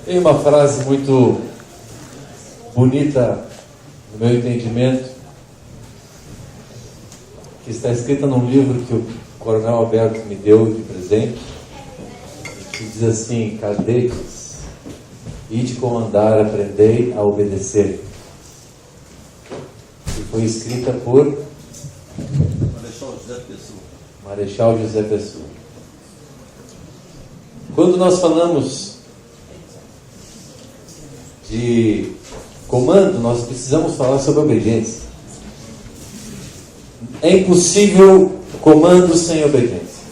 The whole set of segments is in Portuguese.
Tem uma frase muito bonita, no meu entendimento, que está escrita num livro que o Coronel Alberto me deu de presente, que diz assim: cadetes, ide comandar, aprendei a obedecer. E foi escrita por Marechal José Pessoa. Quando nós falamos de comando, nós precisamos falar sobre obediência. É impossível comando sem obediência.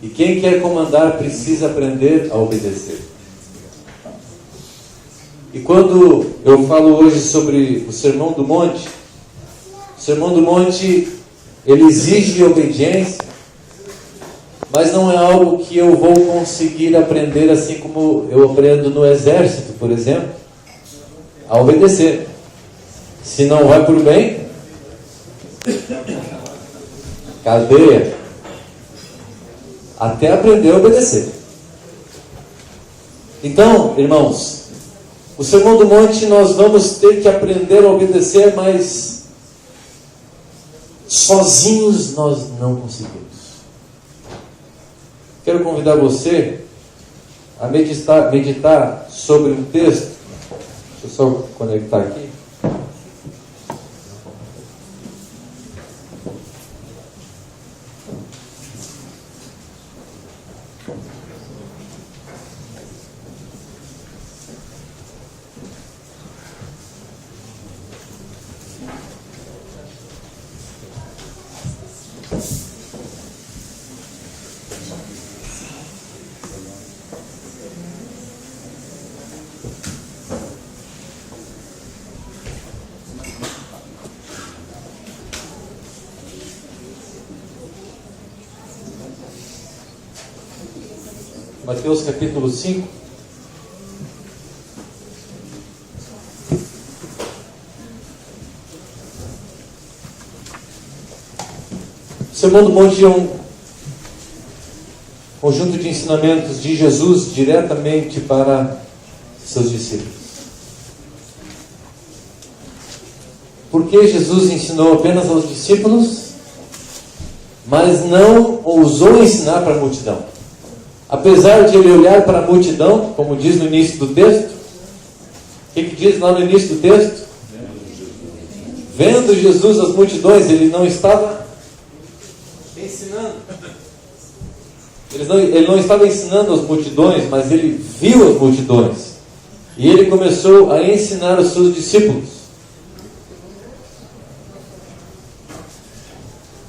E quem quer comandar precisa aprender a obedecer. E quando eu falo hoje sobre o Sermão do Monte, o Sermão do Monte, ele exige obediência, mas não é algo que eu vou conseguir aprender assim como eu aprendo no exército, por exemplo, a obedecer. Se não vai por bem, cadeia, até aprender a obedecer. Então, irmãos, o Sermão do Monte nós vamos ter que aprender a obedecer, mas sozinhos nós não conseguimos. Quero convidar você a meditar sobre um texto. Deixa eu só conectar aqui. Mateus capítulo 5. O Sermão do Monte é um conjunto de ensinamentos de Jesus diretamente para seus discípulos. Por que Jesus ensinou apenas aos discípulos, mas não ousou ensinar para a multidão? Apesar de ele olhar para a multidão, como diz no início do texto, o que diz lá no início do texto? Vendo Jesus as multidões, ele não estava ensinando. Ele não estava ensinando as multidões, mas ele viu as multidões. E ele começou a ensinar os seus discípulos.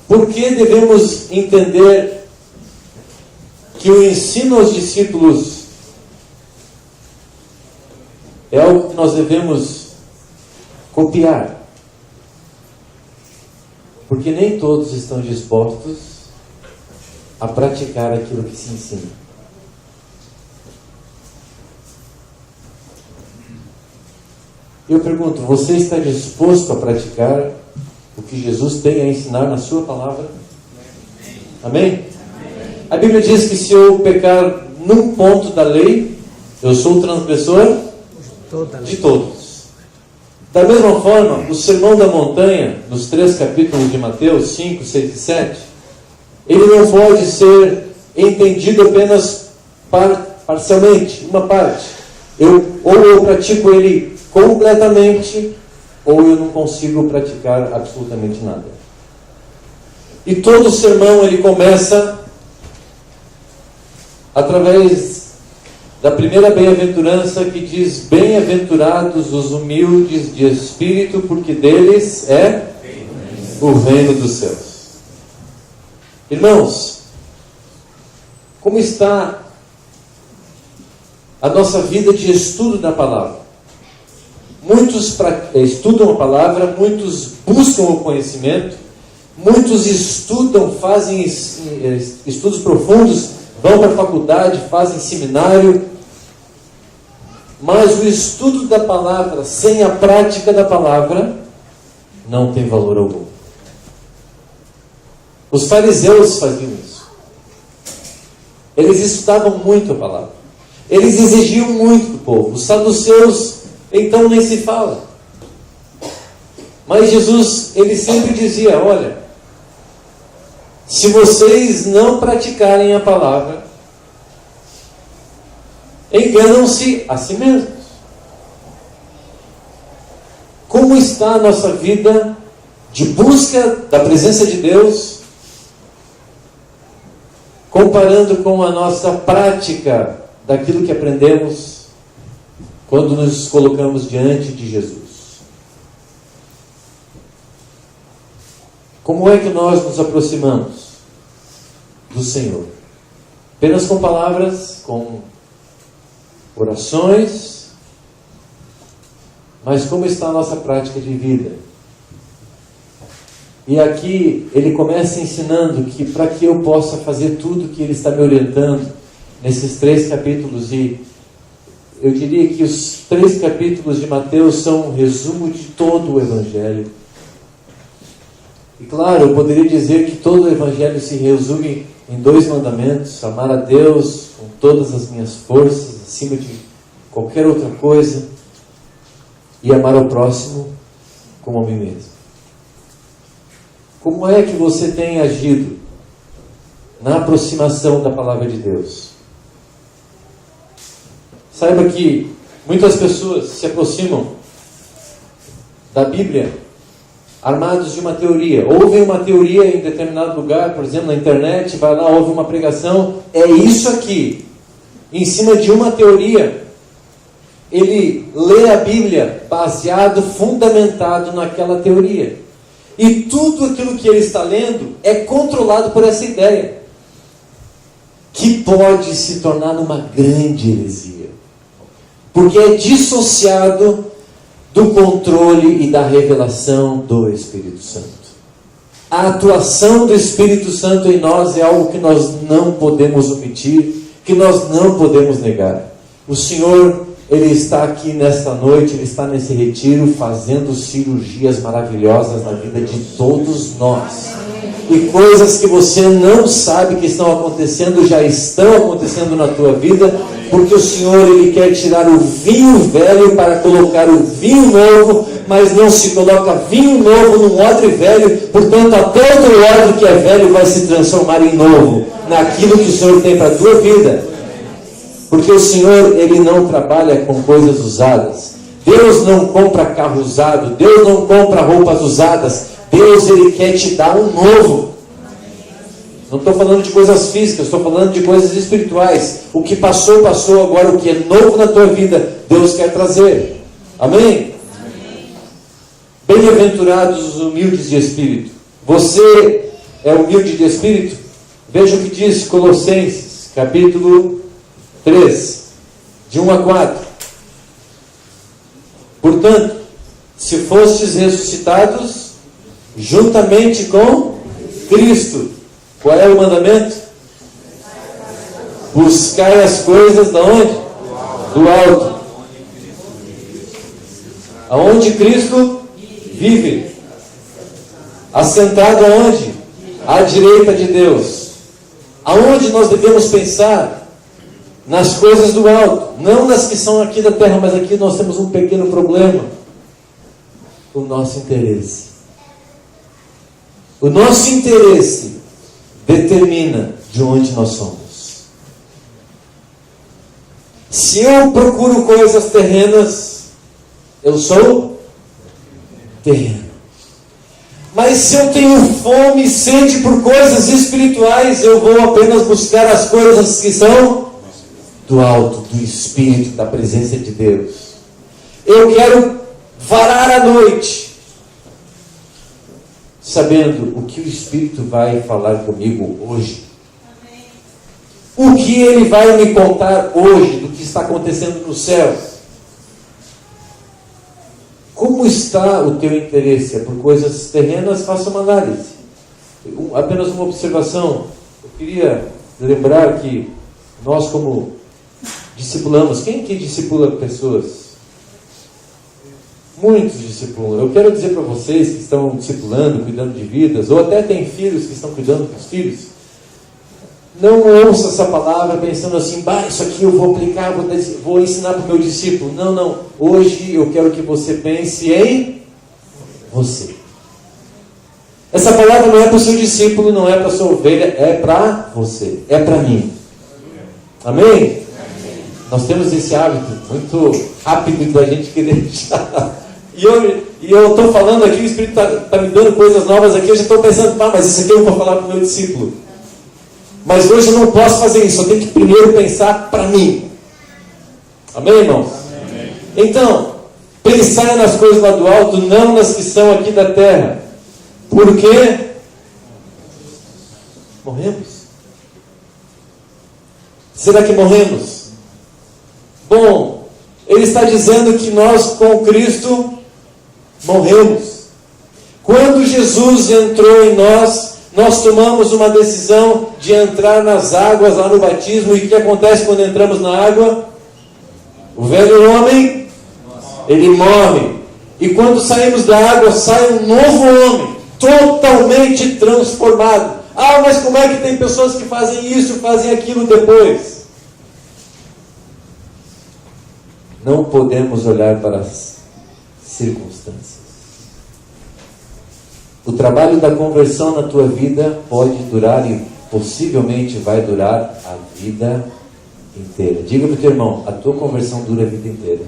Por que devemos entender que o ensino aos discípulos é algo que nós devemos copiar? Porque nem todos estão dispostos a praticar aquilo que se ensina. Eu pergunto, você está disposto a praticar o que Jesus tem a ensinar na sua palavra? Amém? A Bíblia diz que se eu pecar num ponto da lei, eu sou o transgressor de todos. Da mesma forma, o Sermão da Montanha, nos 3 capítulos de Mateus, 5, 6 e 7, ele não pode ser entendido apenas parcialmente, uma parte. Ou eu pratico ele completamente, ou eu não consigo praticar absolutamente nada. E todo o sermão ele começa através da primeira bem-aventurança que diz: bem-aventurados os humildes de espírito, porque deles é o reino dos céus. Irmãos, como está a nossa vida de estudo da palavra? Muitos estudam a palavra, muitos buscam o conhecimento, muitos estudam, fazem estudos profundos, vão para a faculdade, fazem seminário, mas o estudo da palavra sem a prática da palavra não tem valor algum. Os fariseus faziam isso. Eles estudavam muito a palavra. Eles exigiam muito do povo. Os saduceus, então, nem se fala. Mas Jesus, ele sempre dizia: olha, se vocês não praticarem a palavra, enganam-se a si mesmos. Como está a nossa vida de busca da presença de Deus, comparando com a nossa prática daquilo que aprendemos quando nos colocamos diante de Jesus? Como é que nós nos aproximamos do Senhor? Apenas com palavras, com orações, mas como está a nossa prática de vida? E aqui ele começa ensinando que para que eu possa fazer tudo que ele está me orientando nesses 3 capítulos, e eu diria que os 3 capítulos de Mateus são um resumo de todo o Evangelho. E claro, eu poderia dizer que todo o Evangelho se resume em 2 mandamentos: amar a Deus com todas as minhas forças, acima de qualquer outra coisa, e amar ao próximo como a mim mesmo. Como é que você tem agido na aproximação da palavra de Deus? Saiba que muitas pessoas se aproximam da Bíblia armados de uma teoria. Ouvem uma teoria em determinado lugar, por exemplo, na internet, vai lá, ouve uma pregação, é isso aqui. Em cima de uma teoria, ele lê a Bíblia baseado, fundamentado naquela teoria. E tudo aquilo que ele está lendo é controlado por essa ideia, que pode se tornar uma grande heresia, porque é dissociado do controle e da revelação do Espírito Santo. A atuação do Espírito Santo em nós é algo que nós não podemos omitir, que nós não podemos negar. O Senhor, Ele está aqui nesta noite, Ele está nesse retiro, fazendo cirurgias maravilhosas na vida de todos nós. E coisas que você não sabe que estão acontecendo, já estão acontecendo na tua vida, porque o Senhor, Ele quer tirar o vinho velho para colocar o vinho novo, mas não se coloca vinho novo num odre velho, portanto até outro odre que é velho vai se transformar em novo, naquilo que o Senhor tem para a tua vida. Porque o Senhor, Ele não trabalha com coisas usadas. Deus não compra carro usado, Deus não compra roupas usadas. Deus, Ele quer te dar um novo. Não estou falando de coisas físicas, estou falando de coisas espirituais. O que passou, passou. Agora o que é novo na tua vida, Deus quer trazer. Amém? Bem-aventurados os humildes de espírito. Você é humilde de espírito? Veja o que diz Colossenses, capítulo 3, de 1 a 4. Portanto, se fostes ressuscitados juntamente com Cristo, qual é o mandamento? Buscai as coisas da onde? Do alto. Aonde Cristo vive. Assentado aonde? À direita de Deus. Aonde nós devemos pensar? Nas coisas do alto. Não nas que são aqui da terra, mas aqui nós temos um pequeno problema. O nosso interesse. O nosso interesse determina de onde nós somos. Se eu procuro coisas terrenas, eu sou terreno. Mas se eu tenho fome e sede por coisas espirituais, eu vou apenas buscar as coisas que são do alto, do Espírito, da presença de Deus. Eu quero varar a noite, sabendo o que o Espírito vai falar comigo hoje. Amém. O que Ele vai me contar hoje do que está acontecendo no céu. Como está o teu interesse? É por coisas terrenas? Faça uma análise. Apenas uma observação. Eu queria lembrar que nós, como discipulamos, quem que discipula pessoas? Muitos discipulam. Eu quero dizer para vocês que estão discipulando, cuidando de vidas, ou até têm filhos que estão cuidando dos filhos, Não ouça essa palavra pensando assim, isso aqui eu vou aplicar, vou ensinar para o meu discípulo. Não. Hoje eu quero que você pense em você. Essa palavra não é para o seu discípulo, não é para a sua ovelha, é para você, é para mim. Amém? Nós temos esse hábito muito rápido da gente querer deixar. E eu estou falando aqui, o Espírito está me dando coisas novas aqui, eu já estou pensando, mas isso aqui eu vou falar para o meu discípulo. Mas hoje eu não posso fazer isso, eu tenho que primeiro pensar para mim. Amém, irmãos? Amém. Então, pensar nas coisas lá do alto, não nas que são aqui da terra. Por quê? Morremos. Será que morremos? Bom, ele está dizendo que nós com Cristo morremos. Quando Jesus entrou em nós tomamos uma decisão de entrar nas águas lá no batismo. E o que acontece quando entramos na água? O velho homem, ele morre. E quando saímos da água, sai um novo homem, totalmente transformado. Mas como é que tem pessoas que fazem isso, fazem aquilo depois? Não podemos olhar para as circunstâncias. O trabalho da conversão na tua vida pode durar e possivelmente vai durar a vida inteira. Diga para o teu irmão, a tua conversão dura a vida inteira.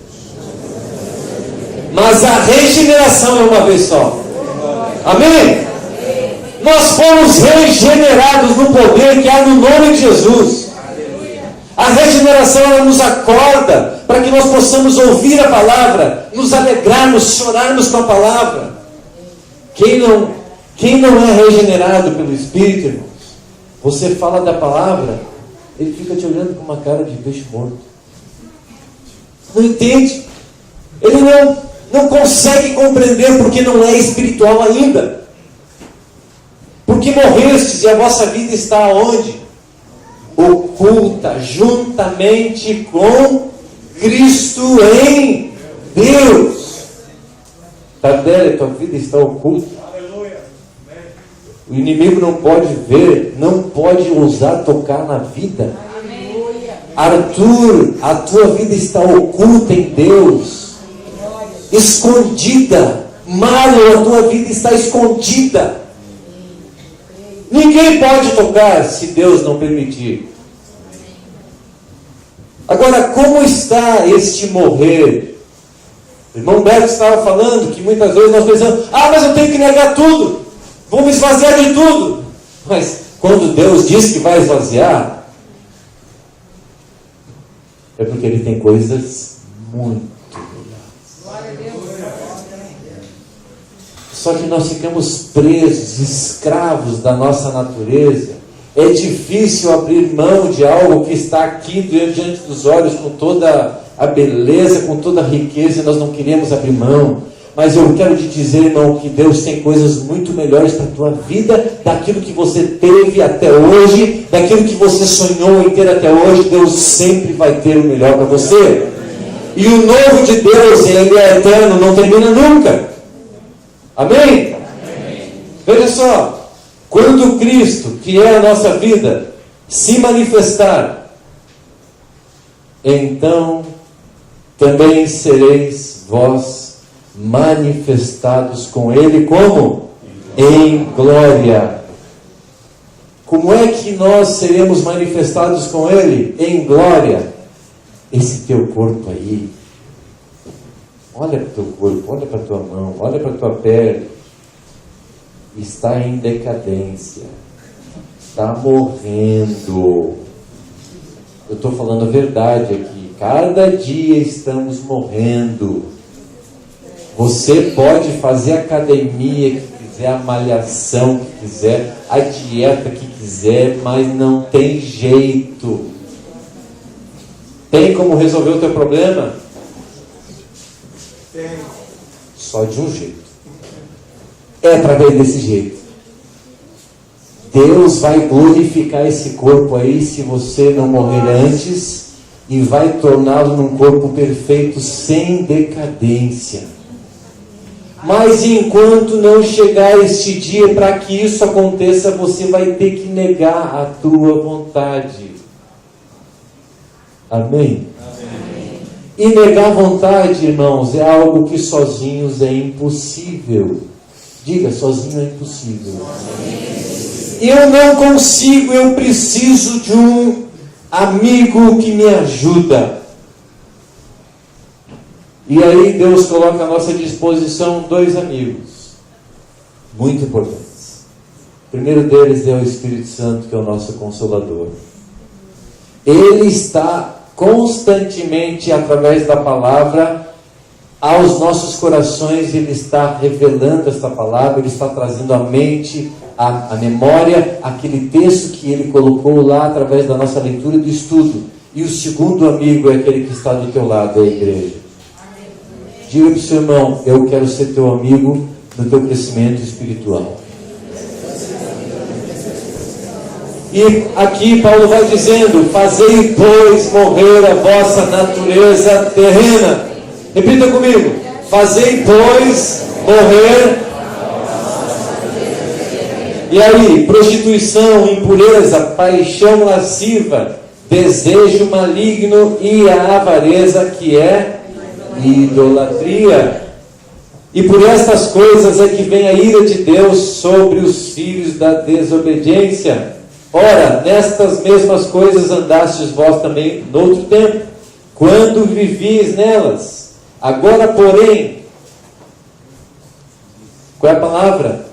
Mas a regeneração é uma vez só. Amém? Nós fomos regenerados no poder que há no nome de Jesus. A regeneração, ela nos acorda para que nós possamos ouvir a palavra, nos alegrarmos, chorarmos com a palavra. Quem não é regenerado pelo Espírito, irmãos, você fala da palavra, ele fica te olhando com uma cara de peixe morto. Não entende. Ele não consegue compreender porque não é espiritual ainda. Porque morrestes e a vossa vida está onde? Oculta, juntamente com Cristo em Deus. Tadélia, tua vida está oculta. Aleluia. O inimigo não pode ver, não pode ousar tocar na vida. Aleluia. Arthur, a tua vida está oculta em Deus. Escondida. Mário, a tua vida está escondida. Ninguém pode tocar se Deus não permitir. Agora, como está este morrer? O irmão Beto estava falando que muitas vezes nós pensamos, mas eu tenho que negar tudo, vou me esvaziar de tudo. Mas quando Deus diz que vai esvaziar, é porque Ele tem coisas muito melhores. Só que nós ficamos presos, escravos da nossa natureza. É difícil abrir mão de algo que está aqui diante dos olhos, com toda a beleza, com toda a riqueza, e nós não queremos abrir mão. Mas eu quero te dizer, irmão, que Deus tem coisas muito melhores para a tua vida, daquilo que você teve até hoje, daquilo que você sonhou em ter até hoje. Deus sempre vai ter o melhor para você. E o novo de Deus, ele é eterno, não termina nunca. Amém? Amém. Veja só, quando Cristo, que é a nossa vida, se manifestar, então também sereis vós manifestados com Ele como? Em glória. Como é que nós seremos manifestados com Ele? Em glória. Esse teu corpo aí, olha para o teu corpo, olha para a tua mão, olha para a tua pele, está em decadência, está morrendo. Eu estou falando a verdade aqui. Cada dia estamos morrendo. Você pode fazer a academia que quiser, a malhação que quiser, a dieta que quiser, mas não tem jeito. Tem como resolver o teu problema? Tem. Só de um jeito. É através desse jeito. Deus vai glorificar esse corpo aí se você não morrer antes, e vai torná-lo num corpo perfeito, sem decadência. Mas enquanto não chegar este dia, para que isso aconteça, você vai ter que negar a tua vontade. Amém? Amém. E negar a vontade, irmãos, é algo que sozinhos é impossível. Diga, sozinho é impossível. Eu não consigo, eu preciso de um amigo que me ajuda. E aí Deus coloca à nossa disposição 2 amigos muito importantes. O primeiro deles é o Espírito Santo, que é o nosso Consolador. Ele está constantemente, através da palavra, aos nossos corações. Ele está revelando esta palavra, ele está trazendo à mente, à memória, aquele texto que ele colocou lá através da nossa leitura e do estudo. E o segundo amigo é aquele que está do teu lado, é a igreja. Diga para o seu irmão: eu quero ser teu amigo no teu crescimento espiritual. E aqui Paulo vai dizendo: fazei, pois, morrer a vossa natureza terrena. Repita comigo: fazei, pois, morrer. E aí, prostituição, impureza, paixão lasciva, desejo maligno e a avareza, que é idolatria. E por estas coisas é que vem a ira de Deus sobre os filhos da desobediência. Ora, nestas mesmas coisas andastes vós também noutro tempo, quando vivies nelas. Agora, porém, qual é a palavra?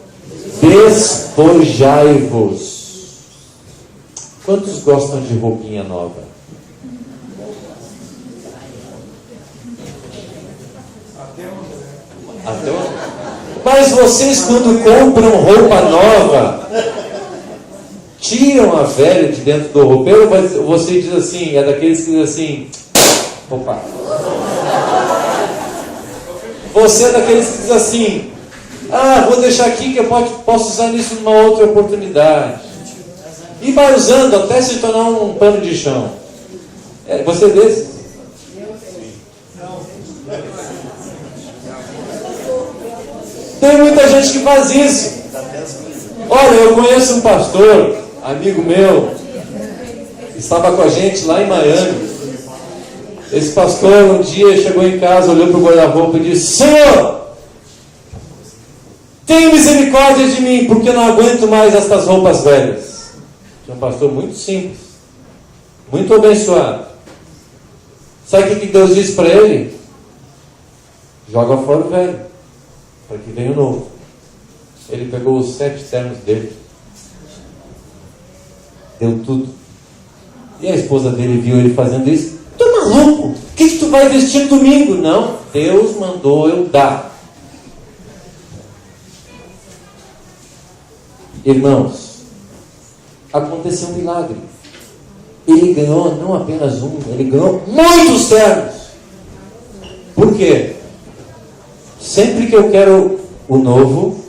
Despojai-vos. Quantos gostam de roupinha nova? Mas vocês, quando compram roupa nova, tiram a velha de dentro do roupeiro? Você diz assim, é daqueles que diz assim: opa. Você é daqueles que diz assim: vou deixar aqui que eu posso usar isso numa outra oportunidade. E vai usando até se tornar um pano de chão. Você é desse? Tem muita gente que faz isso. Olha, eu conheço um pastor, amigo meu, estava com a gente lá em Miami. Esse pastor um dia chegou em casa, olhou para o guarda-roupa e disse: Senhor, tenha misericórdia de mim, porque eu não aguento mais estas roupas velhas. É um pastor muito simples, muito abençoado. Sabe o que Deus disse para ele? Joga fora o velho, para que venha o novo. Ele pegou os 7 ternos dele, deu tudo. E a esposa dele viu ele fazendo isso. Tu é maluco? O que tu vai vestir domingo? Não, Deus mandou eu dar. Irmãos, aconteceu um milagre. Ele ganhou não apenas um, ele ganhou muitos ternos. Por quê? Sempre que eu quero o novo,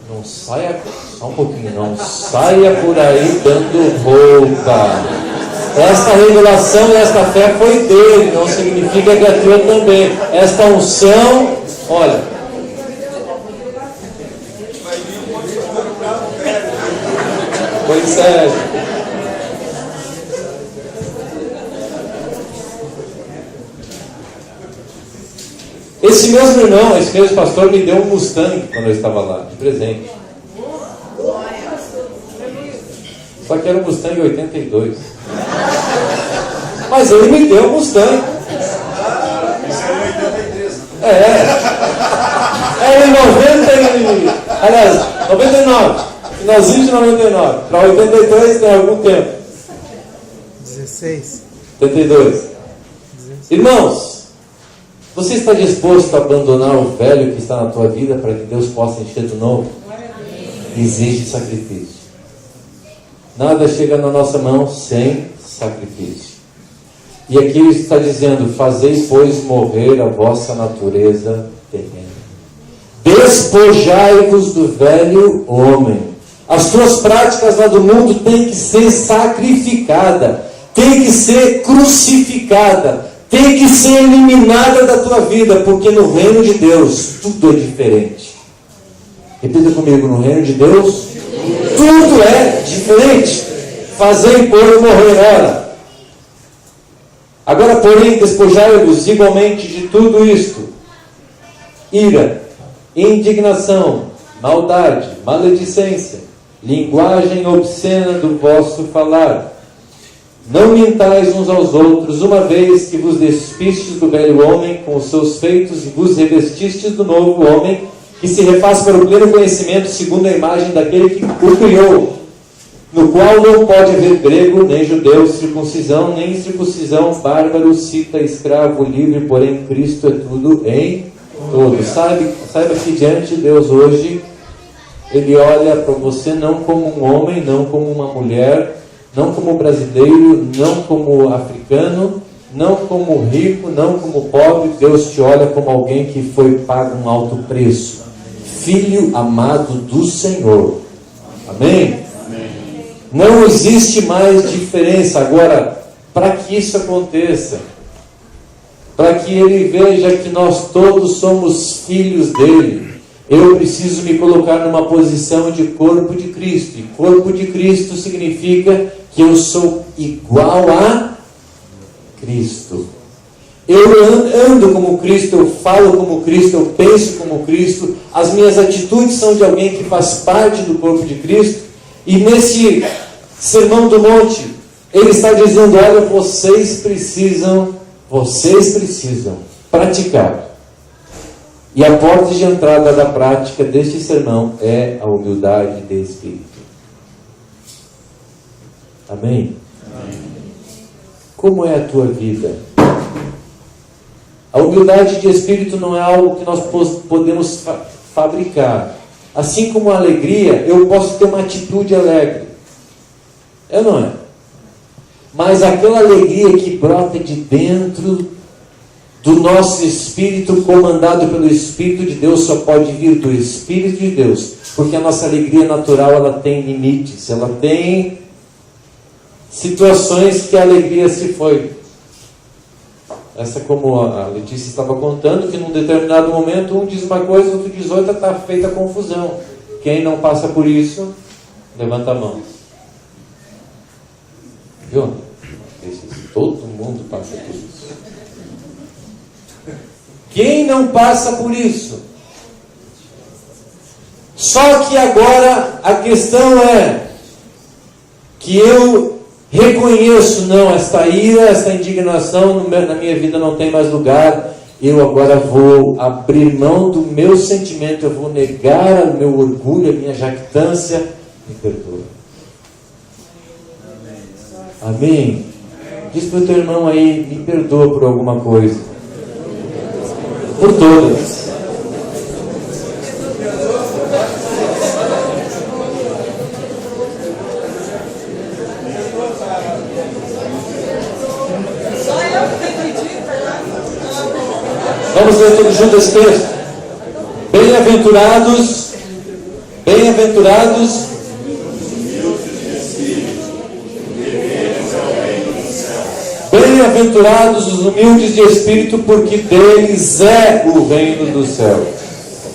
não saia, só um pouquinho, não saia por aí dando roupa. Esta revelação e esta fé foi dele, não significa que a tua também. Esta unção, olha. Pois é. Esse mesmo irmão, esse mesmo pastor me deu um Mustang quando eu estava lá, de presente. Só que era um Mustang 82. Mas ele me deu um Mustang. Era em 99. Finalzinho de 99. Para 83 tem algum tempo. 16. 82. Irmãos, você está disposto a abandonar o velho que está na tua vida para que Deus possa encher do novo? Exige sacrifício. Nada chega na nossa mão sem sacrifício. E aqui ele está dizendo: fazei, pois, morrer a vossa natureza terrena. Despojai-vos do velho homem. As tuas práticas lá do mundo têm que ser sacrificada, tem que ser crucificada, tem que ser eliminada da tua vida, porque no reino de Deus tudo é diferente. Repita comigo: no reino de Deus tudo é diferente. Fazei por morrer, ora. Agora, porém, despojai-vos igualmente de tudo isto: ira, indignação, maldade, maledicência, linguagem obscena do vosso falar. Não mintais uns aos outros, uma vez que vos despistes do velho homem com os seus feitos e vos revestistes do novo homem, que se refaz para o pleno conhecimento segundo a imagem daquele que o criou, no qual não pode haver grego, nem judeu, circuncisão, nem incircuncisão, bárbaro, cita, escravo, livre, porém Cristo é tudo em todos. Saiba que diante de Deus hoje, Ele olha para você não como um homem, não como uma mulher, não como brasileiro, não como africano, não como rico, não como pobre. Deus te olha como alguém que foi pago um alto preço. Filho amado do Senhor. Amém? Amém. Não existe mais diferença. Agora, para que isso aconteça, para que Ele veja que nós todos somos filhos dEle, eu preciso me colocar numa posição de corpo de Cristo. E corpo de Cristo significa que eu sou igual a Cristo. Eu ando como Cristo, eu falo como Cristo, eu penso como Cristo. As minhas atitudes são de alguém que faz parte do corpo de Cristo. E nesse Sermão do Monte, Ele está dizendo: olha, vocês precisam praticar. E a porta de entrada da prática deste sermão é a humildade de espírito. Amém? Amém. Como é a tua vida? A humildade de espírito não é algo que nós podemos fabricar. Assim como a alegria, eu posso ter uma atitude alegre. É ou não é? Mas aquela alegria que brota de dentro do nosso espírito, comandado pelo Espírito de Deus, só pode vir do Espírito de Deus. Porque a nossa alegria natural, ela tem limites, ela tem situações que a alegria se foi. Essa, como a Letícia estava contando, que num determinado momento um diz uma coisa, outro diz outra, está feita confusão. Quem não passa por isso, levanta a mão. Viu? Todo mundo passa por isso. Quem não passa por isso? Só que agora a questão é que eu reconheço: não, esta ira, esta indignação na minha vida não tem mais lugar. Eu agora vou abrir mão do meu sentimento, eu vou negar o meu orgulho, a minha jactância. Me perdoa. Amém? Diz para o teu irmão aí: me perdoa por alguma coisa. Por todas. Vamos ler todos juntos esse texto. Bem-aventurados os humildes de espírito, porque deles é o reino do céu.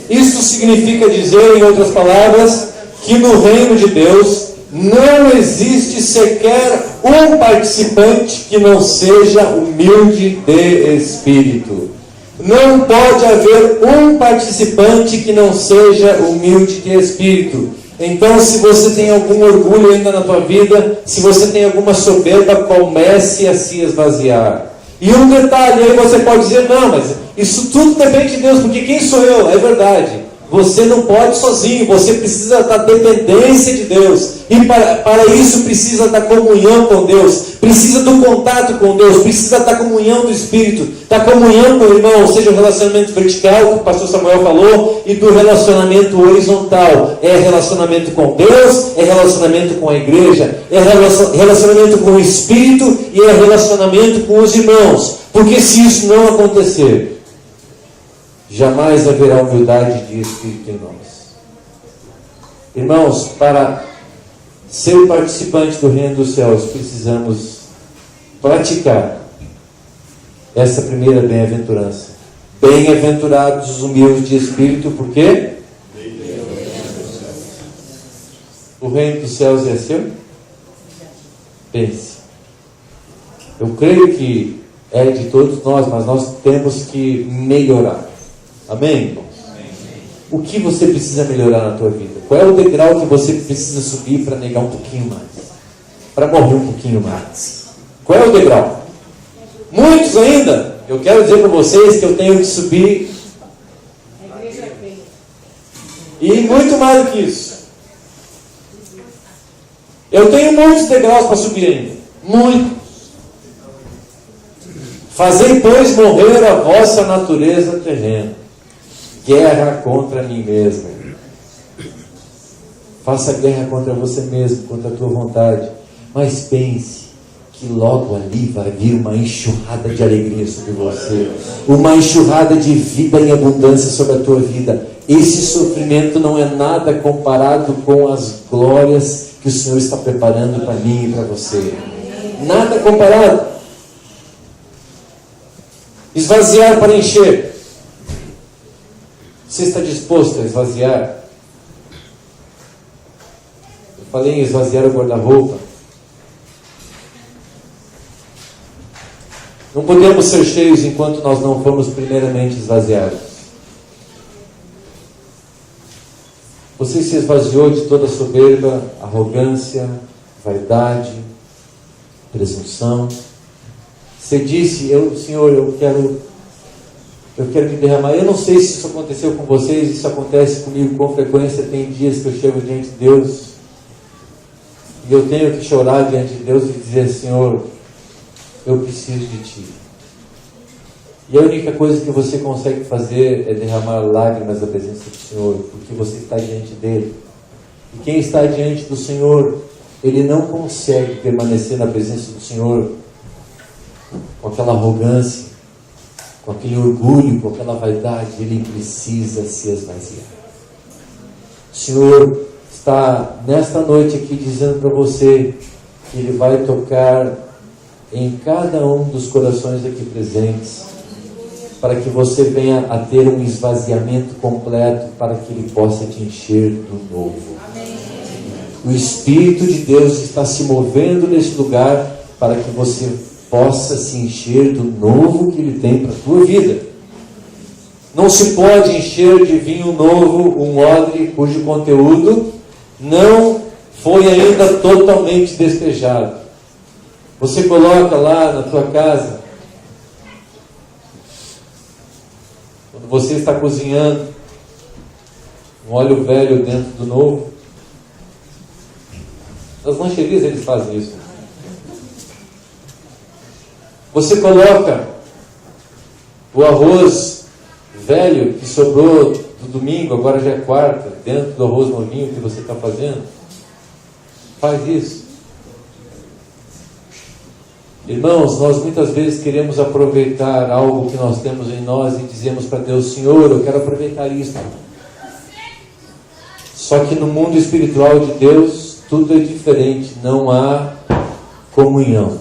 Isso significa dizer, em outras palavras, que no reino de Deus não existe sequer um participante que não seja humilde de espírito. Não pode haver um participante que não seja humilde de espírito. Então, se você tem algum orgulho ainda na tua vida, se você tem alguma soberba, comece a se esvaziar. E um detalhe, aí você pode dizer: não, mas isso tudo depende de Deus, porque quem sou eu? É verdade. Você não pode sozinho, você precisa da dependência de Deus. E para isso precisa da comunhão com Deus, precisa do contato com Deus, precisa da comunhão do Espírito, da comunhão com o irmão, seja o relacionamento vertical, que o pastor Samuel falou, e do relacionamento horizontal. É relacionamento com Deus, é relacionamento com a igreja, é relacionamento com o Espírito e é relacionamento com os irmãos. Porque se isso não acontecer, jamais haverá humildade de espírito em nós. Irmãos, para ser participante do reino dos céus, precisamos praticar essa primeira bem-aventurança. Bem-aventurados os humildes de espírito, por quê? O reino dos céus é seu? Pense. Eu creio que é de todos nós, mas nós temos que melhorar. Amém, irmãos? O que você precisa melhorar na tua vida? Qual é o degrau que você precisa subir para negar um pouquinho mais? Para morrer um pouquinho mais? Qual é o degrau? Muitos ainda. Eu quero dizer para vocês que eu tenho que subir. E muito mais do que isso. Eu tenho muitos degraus para subir ainda. Muitos. Fazei, pois, morrer a vossa natureza terrena. Guerra contra mim mesmo. Faça guerra contra você mesmo, contra a tua vontade. Mas pense que logo ali vai vir uma enxurrada de alegria sobre você. Uma enxurrada de vida em abundância sobre a tua vida. Esse sofrimento não é nada comparado com as glórias que o Senhor está preparando para mim e para você. Nada comparado. Esvaziar para encher. Você está disposto a esvaziar? Eu falei em esvaziar o guarda-roupa. Não podemos ser cheios enquanto nós não formos primeiramente esvaziados. Você se esvaziou de toda soberba, arrogância, vaidade, presunção. Você disse, Senhor, eu quero me derramar. Eu não sei se isso aconteceu com vocês, isso acontece comigo com frequência. Tem dias que eu chego diante de Deus e eu tenho que chorar diante de Deus e dizer, Senhor, eu preciso de Ti. E a única coisa que você consegue fazer é derramar lágrimas na presença do Senhor, porque você está diante dEle. E quem está diante do Senhor, ele não consegue permanecer na presença do Senhor com aquela arrogância, com aquele orgulho, com aquela vaidade. Ele precisa se esvaziar. O Senhor está nesta noite aqui dizendo para você que Ele vai tocar em cada um dos corações aqui presentes, para que você venha a ter um esvaziamento completo, para que Ele possa te encher do novo. O Espírito de Deus está se movendo nesse lugar, para que você possa se encher do novo que Ele tem para a tua vida. Não se pode encher de vinho novo um odre cujo conteúdo não foi ainda totalmente despejado. Você coloca lá na tua casa, quando você está cozinhando, um óleo velho dentro do novo. Nas lancherias eles fazem isso. Você coloca o arroz velho que sobrou do domingo, agora já é quarta, dentro do arroz novinho que você está fazendo. Faz isso. Irmãos, nós muitas vezes queremos aproveitar algo que nós temos em nós e dizemos para Deus, Senhor, eu quero aproveitar isso. Só que no mundo espiritual de Deus, tudo é diferente. Não há comunhão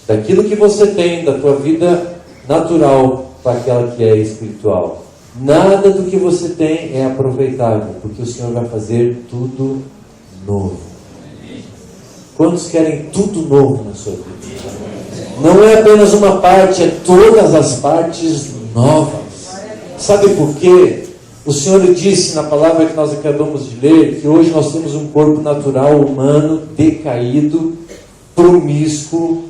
daquilo que você tem, da tua vida natural, para aquela que é espiritual. Nada do que você tem é aproveitável, porque o Senhor vai fazer tudo novo. Quantos querem tudo novo na sua vida? Não é apenas uma parte, é todas as partes novas. Sabe por quê? O Senhor disse na palavra que nós acabamos de ler, que hoje nós temos um corpo natural, humano, decaído, promíscuo,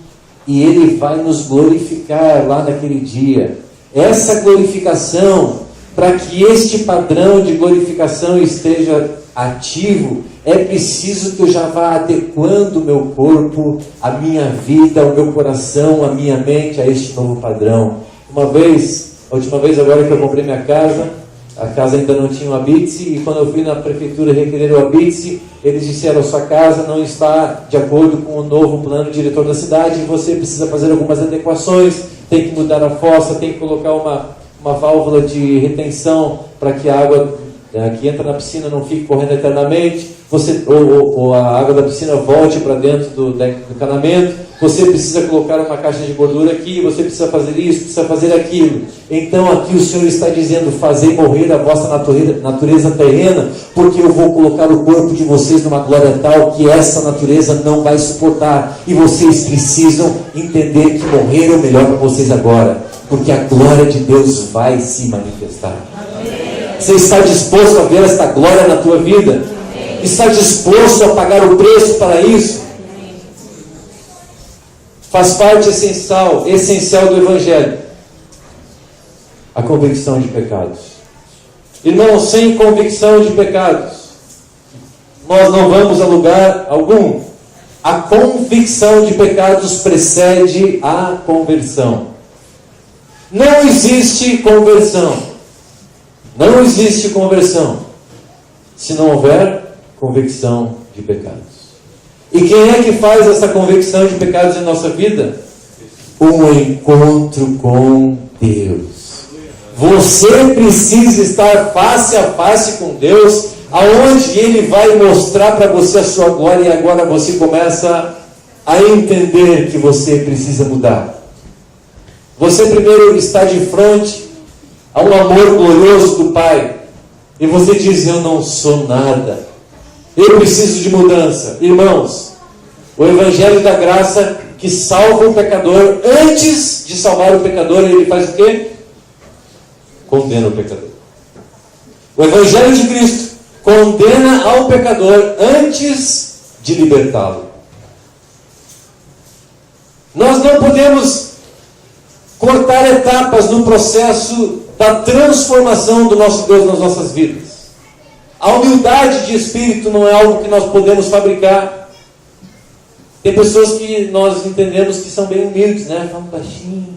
e Ele vai nos glorificar lá naquele dia. Essa glorificação, para que este padrão de glorificação esteja ativo, é preciso que eu já vá adequando o meu corpo, a minha vida, o meu coração, a minha mente a este novo padrão. A última vez agora que eu comprei minha casa, a casa ainda não tinha o habite, e quando eu fui na prefeitura requerer o habite, eles disseram, sua casa não está de acordo com o novo plano diretor da cidade, você precisa fazer algumas adequações, tem que mudar a fossa, tem que colocar uma válvula de retenção para que a água que entra na piscina não fique correndo eternamente. ou a água da piscina volte para dentro do encanamento, você precisa colocar uma caixa de gordura aqui, você precisa fazer isso, precisa fazer aquilo. Então aqui o Senhor está dizendo: fazei morrer a vossa natureza terrena, porque eu vou colocar o corpo de vocês numa glória tal que essa natureza não vai suportar, e vocês precisam entender que morrer é o melhor para vocês agora, porque a glória de Deus vai se manifestar. Você está disposto a ver esta glória na tua vida? Está disposto a pagar o preço para isso? Faz parte essencial do Evangelho a convicção de pecados. Irmão, sem convicção de pecados, nós não vamos a lugar algum. A convicção de pecados precede a conversão. Não existe conversão. Não existe conversão se não houver convicção de pecados. E quem é que faz essa convicção de pecados em nossa vida? Um encontro com Deus. Você precisa estar face a face com Deus, aonde Ele vai mostrar para você a sua glória, e agora você começa a entender que você precisa mudar. Você primeiro está de frente a um amor glorioso do Pai, e você diz: eu não sou nada. Eu preciso de mudança. Irmãos, o Evangelho da graça que salva o pecador, antes de salvar o pecador, ele faz o quê? Condena o pecador. O Evangelho de Cristo condena ao pecador antes de libertá-lo. Nós não podemos cortar etapas no processo da transformação do nosso Deus nas nossas vidas. A humildade de espírito não é algo que nós podemos fabricar. Tem pessoas que nós entendemos que são bem humildes, né? Falam baixinho,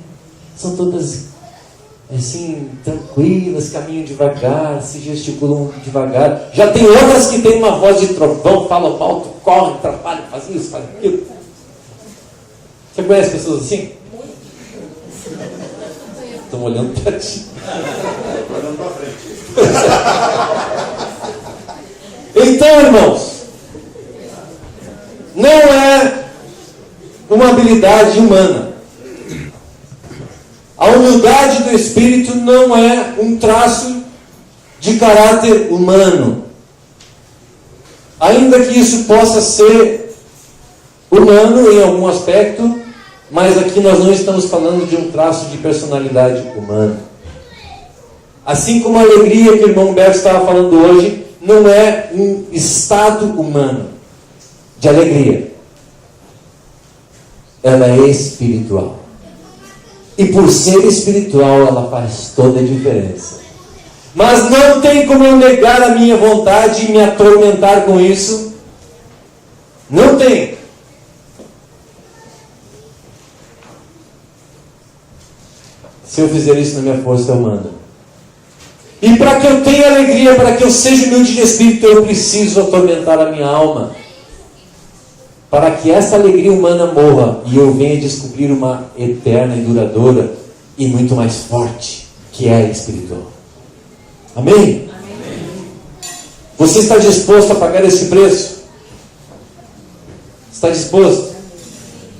são todas assim, tranquilas, caminham devagar, se gesticulam devagar. Já tem outras que têm uma voz de trovão, falam alto, correm, atrapalham, fazem isso, fazem aquilo. Você conhece pessoas assim? Estão olhando para ti. Olhando para frente. Então, irmãos, não é uma habilidade humana. A humildade do Espírito não é um traço de caráter humano. Ainda que isso possa ser humano em algum aspecto, mas aqui nós não estamos falando de um traço de personalidade humana. Assim como a alegria que o irmão Humberto estava falando hoje, não é um estado humano de alegria. Ela é espiritual. E por ser espiritual, ela faz toda a diferença. Mas não tem como eu negar a minha vontade e me atormentar com isso. Não tem. Se eu fizer isso na minha força humana. E para que eu tenha alegria, para que eu seja humilde de espírito, eu preciso atormentar a minha alma. Para que essa alegria humana morra e eu venha descobrir uma eterna e duradoura e muito mais forte, que é a espiritual. Amém? Amém? Você está disposto a pagar esse preço? Está disposto?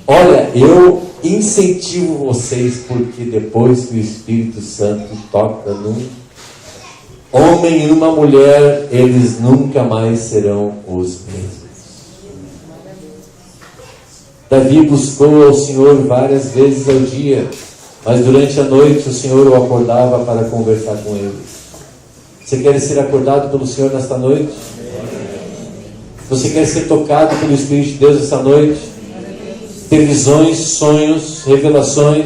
Olha, eu incentivo vocês, porque depois que o Espírito Santo toca num homem e numa mulher, eles nunca mais serão os mesmos. Davi buscou ao Senhor várias vezes ao dia, mas durante a noite o Senhor o acordava para conversar com ele. Você quer ser acordado pelo Senhor nesta noite? Você quer ser tocado pelo Espírito de Deus esta noite? Ter visões, sonhos, revelações,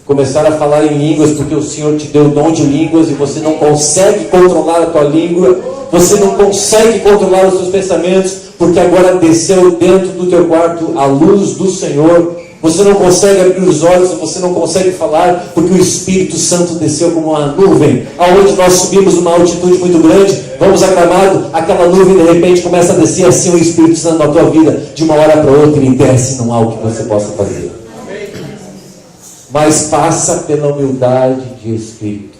começar a falar em línguas, porque o Senhor te deu o dom de línguas e você não consegue controlar a tua língua, você não consegue controlar os seus pensamentos, porque agora desceu dentro do teu quarto a luz do Senhor. Você não consegue abrir os olhos, você não consegue falar, porque o Espírito Santo desceu como uma nuvem, aonde nós subimos uma altitude muito grande, vamos a Gramado, aquela nuvem de repente começa a descer, assim o Espírito Santo na tua vida, de uma hora para outra, ele desce, não há o que você possa fazer. Mas passa pela humildade de espírito.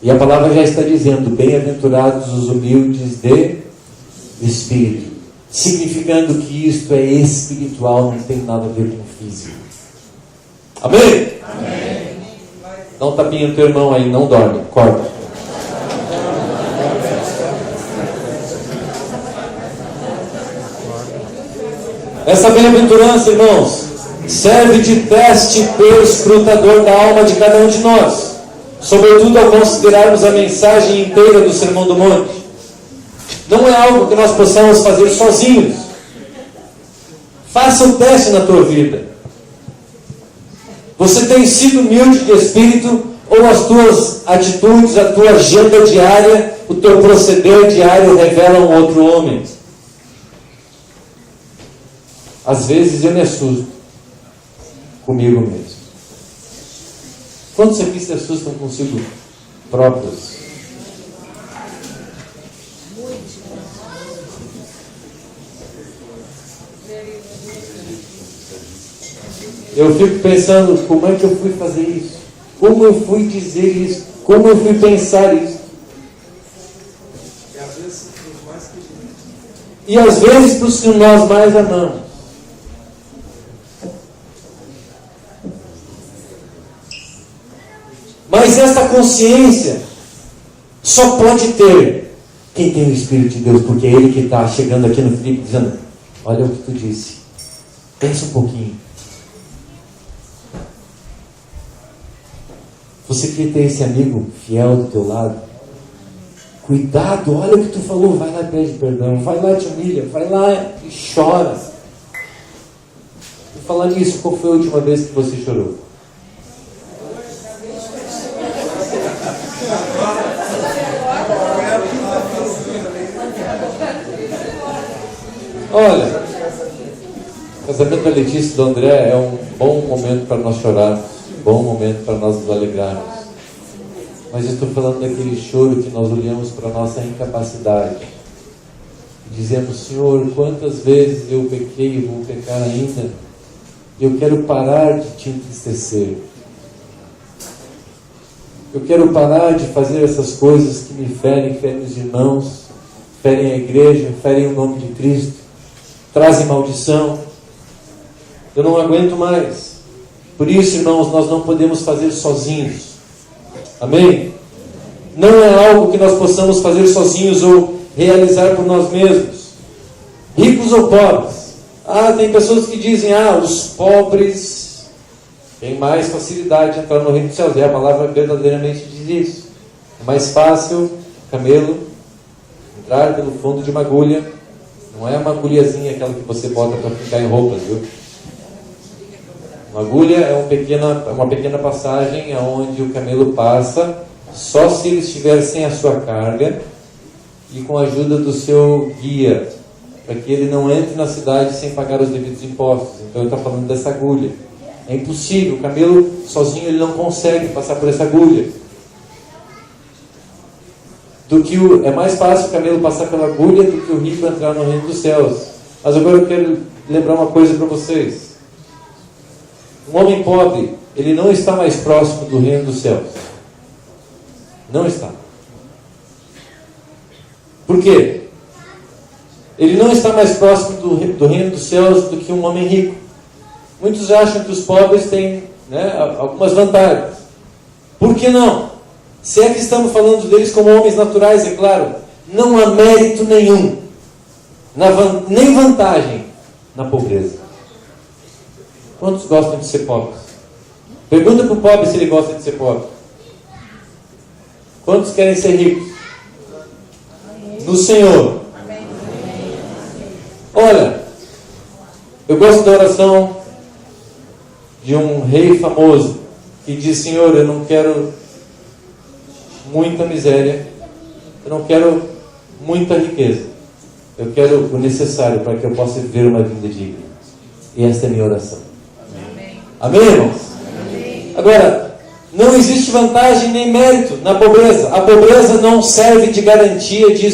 E a palavra já está dizendo: bem-aventurados os humildes de espírito, significando que isto é espiritual, não tem nada a ver com físico. Amém? Amém. Dá um tapinha no teu irmão aí, não dorme, acorda. Essa bem-aventurança, irmãos, serve de teste perscrutador da alma de cada um de nós, sobretudo ao considerarmos a mensagem inteira do Sermão do Monte. Não é algo que nós possamos fazer sozinhos. Faça o teste na tua vida. Você tem sido humilde de espírito, ou as tuas atitudes, a tua agenda diária, o teu proceder diário revelam outro homem? Às vezes eu me assusto comigo mesmo. Quantos aqui se assustam consigo próprios? Eu fico pensando, como é que eu fui fazer isso? Como eu fui dizer isso? Como eu fui pensar isso? E às vezes para os que nós mais amamos. Mas esta consciência só pode ter quem tem o Espírito de Deus, porque é Ele que está chegando aqui no Filipe dizendo: olha o que tu disse, pensa um pouquinho. Você quer ter esse amigo fiel do teu lado? Cuidado, olha o que tu falou, vai lá e pede perdão, vai lá e te humilha, vai lá e chora. E falar nisso, qual foi a última vez que você chorou? Olha, o casamento da Letícia e do André é um bom momento para nós chorarmos, um bom momento para nós nos alegrarmos. Mas eu estou falando daquele choro que nós olhamos para a nossa incapacidade e dizemos: Senhor, quantas vezes eu pequei e vou pecar ainda, e eu quero parar de te entristecer. Eu quero parar de fazer essas coisas que me ferem os irmãos, ferem a igreja, ferem o nome de Cristo, trazem maldição. Eu não aguento mais. Por isso, irmãos, nós não podemos fazer sozinhos. Amém? Não é algo que nós possamos fazer sozinhos ou realizar por nós mesmos. Ricos ou pobres. Tem pessoas que dizem: os pobres têm mais facilidade de entrar no reino dos céus. E a palavra verdadeiramente diz isso. É mais fácil camelo entrar pelo fundo de uma agulha. Não é uma agulhazinha aquela que você bota para ficar em roupas, viu? Uma agulha é uma pequena passagem onde o camelo passa só se ele estiver sem a sua carga e com a ajuda do seu guia, para que ele não entre na cidade sem pagar os devidos impostos. Então ele está falando dessa agulha. É impossível, o camelo sozinho ele não consegue passar por essa agulha. É mais fácil o camelo passar pela agulha do que o rico entrar no reino dos céus. Mas agora eu quero lembrar uma coisa para vocês. Um homem pobre, ele não está mais próximo do reino dos céus. Não está. Por quê? Ele não está mais próximo do reino dos céus do que um homem rico. Muitos acham que os pobres têm algumas vantagens. Por que não? Se é que estamos falando deles como homens naturais, é claro, não há mérito nenhum, nem vantagem na pobreza. Quantos gostam de ser pobres? Pergunta para o pobre se ele gosta de ser pobre. Quantos querem ser ricos? No Senhor. Olha, eu gosto da oração de um rei famoso que diz: Senhor, eu não quero muita miséria, eu não quero muita riqueza, eu quero o necessário para que eu possa viver uma vida digna. E esta é a minha oração. Amém, irmãos? Amém. Agora, não existe vantagem nem mérito na pobreza. A pobreza não serve de garantia de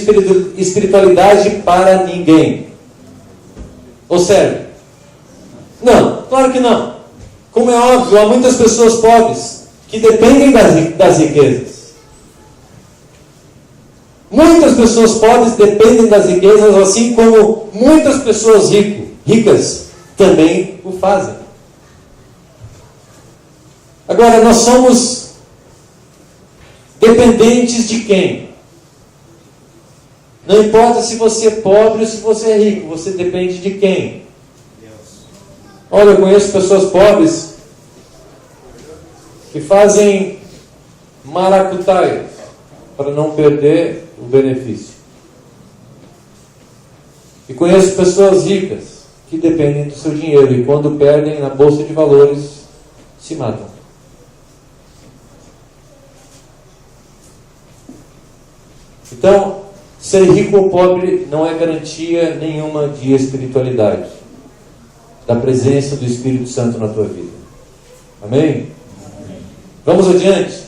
espiritualidade para ninguém. Ou serve? Não, claro que não. Como é óbvio, há muitas pessoas pobres que dependem das riquezas. Muitas pessoas pobres dependem das riquezas, assim como muitas pessoas ricas também o fazem. Agora, nós somos dependentes de quem? Não importa se você é pobre ou se você é rico, você depende de quem? Olha, eu conheço pessoas pobres que fazem maracutaia para não perder o benefício. E conheço pessoas ricas que dependem do seu dinheiro e quando perdem na bolsa de valores, se matam. Então, ser rico ou pobre não é garantia nenhuma de espiritualidade, da presença do Espírito Santo na tua vida. Amém? Vamos adiante.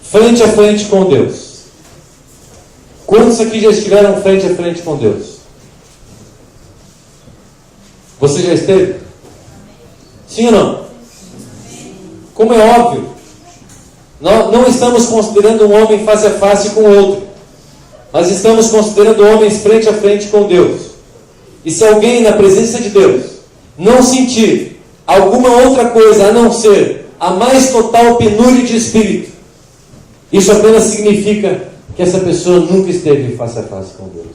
Frente a frente com Deus. Quantos aqui já estiveram frente a frente com Deus? Você já esteve? Sim ou não? Como é óbvio, nós não estamos considerando um homem face a face com o outro, mas estamos considerando homens frente a frente com Deus. E se alguém na presença de Deus não sentir alguma outra coisa a não ser a mais total penúria de espírito, isso apenas significa que essa pessoa nunca esteve face a face com Deus.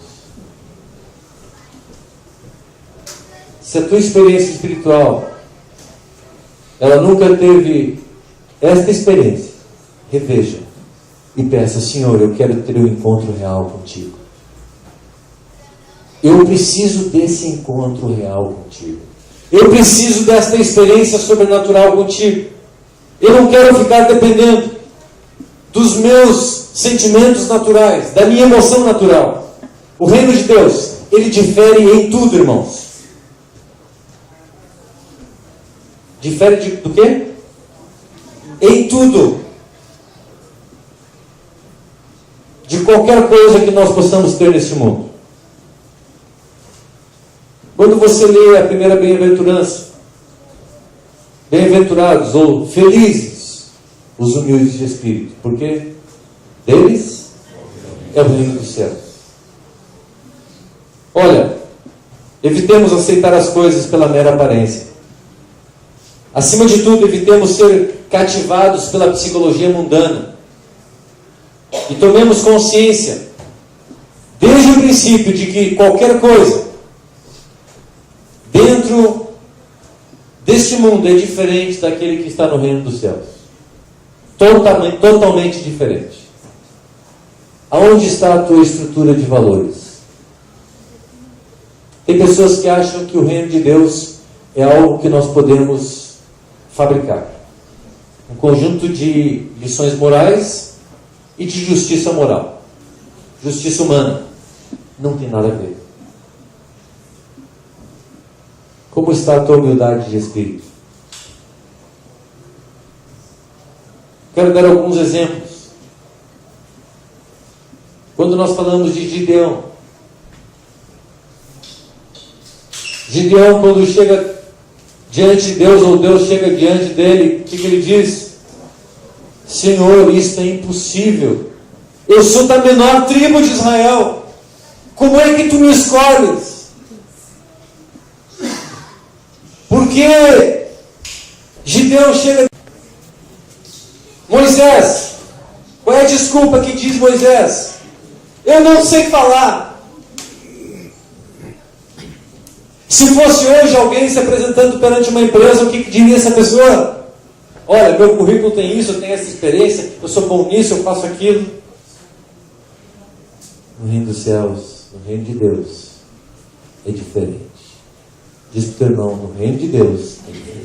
Se a tua experiência espiritual ela nunca teve esta experiência, reveja e peça: Senhor, eu quero ter um encontro real contigo. Eu preciso desse encontro real contigo. Eu preciso desta experiência sobrenatural contigo. Eu não quero ficar dependendo dos meus sentimentos naturais, da minha emoção natural. O reino de Deus, ele difere em tudo, irmãos. Difere do quê? Em tudo. De qualquer coisa que nós possamos ter neste mundo. Quando você lê a primeira bem-aventurança, bem-aventurados ou felizes os humildes de espírito, porque deles é o reino dos céus. Olha, evitemos aceitar as coisas pela mera aparência. Acima de tudo, evitemos ser cativados pela psicologia mundana. E tomemos consciência, desde o princípio, de que qualquer coisa dentro deste mundo é diferente daquele que está no reino dos céus. Totalmente diferente. Aonde está a tua estrutura de valores? Tem pessoas que acham que o reino de Deus é algo que nós podemos fabricar. Um conjunto de lições morais e de justiça moral. Justiça humana. Não tem nada a ver. Como está a tua humildade de espírito? Quero dar alguns exemplos. Quando nós falamos de Gideão, quando chega diante de Deus, ou Deus chega diante dele, o que ele diz? Senhor, isto é impossível. Eu sou da menor tribo de Israel. Como é que tu me escolhes? Porque Gideão chega... Moisés, qual é a desculpa que diz Moisés? Eu não sei falar. Se fosse hoje alguém se apresentando perante uma empresa, o que diria essa pessoa? Olha, meu currículo tem isso, eu tenho essa experiência, eu sou bom nisso, eu faço aquilo. No reino dos céus, no reino de Deus, é diferente. Diz para o teu irmão, no reino de Deus é diferente.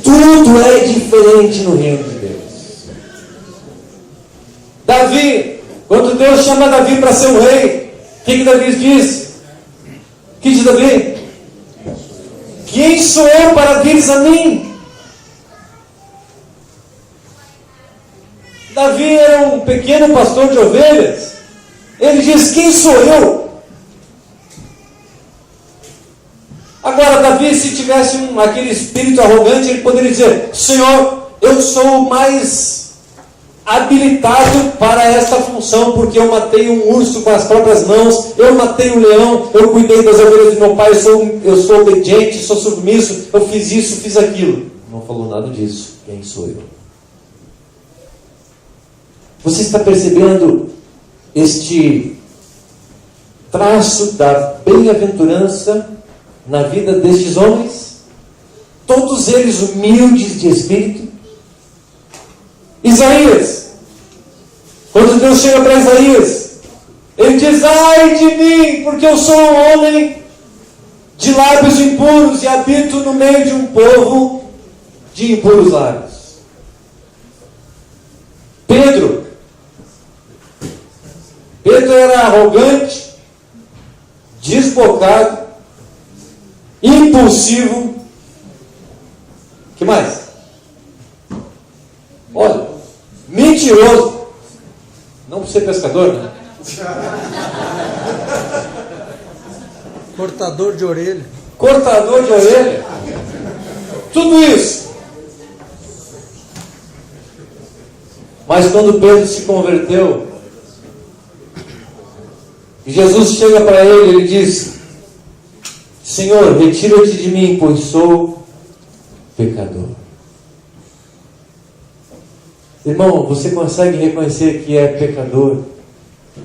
Tudo é diferente no reino de Deus. Davi, quando Deus chama Davi para ser o rei, o que Davi diz? O que diz Davi? Quem sou eu para vires a mim? Davi era um pequeno pastor de ovelhas. Ele diz, quem sou eu? Agora, Davi, se tivesse aquele espírito arrogante, ele poderia dizer, Senhor, eu sou mais habilitado para esta função, porque eu matei um urso com as próprias mãos, eu matei um leão, eu cuidei das ovelhas do meu pai, eu sou obediente, sou submisso, eu fiz isso, fiz aquilo. Não falou nada disso. Quem sou eu? Você está percebendo este traço da bem-aventurança na vida destes homens? Todos eles humildes de espírito. Isaías, quando Deus chega para Isaías, ele diz: ai de mim, porque eu sou um homem de lábios impuros e habito no meio de um povo de impuros lábios. Pedro era arrogante, desbocado, impulsivo. Que mais? Olha, mentiroso. Não por ser pescador, né? Cortador de orelha. Cortador de orelha. Tudo isso. Mas quando Pedro se converteu, e Jesus chega para ele, ele diz: Senhor, retira-te de mim, pois sou pecador. Irmão, você consegue reconhecer que é pecador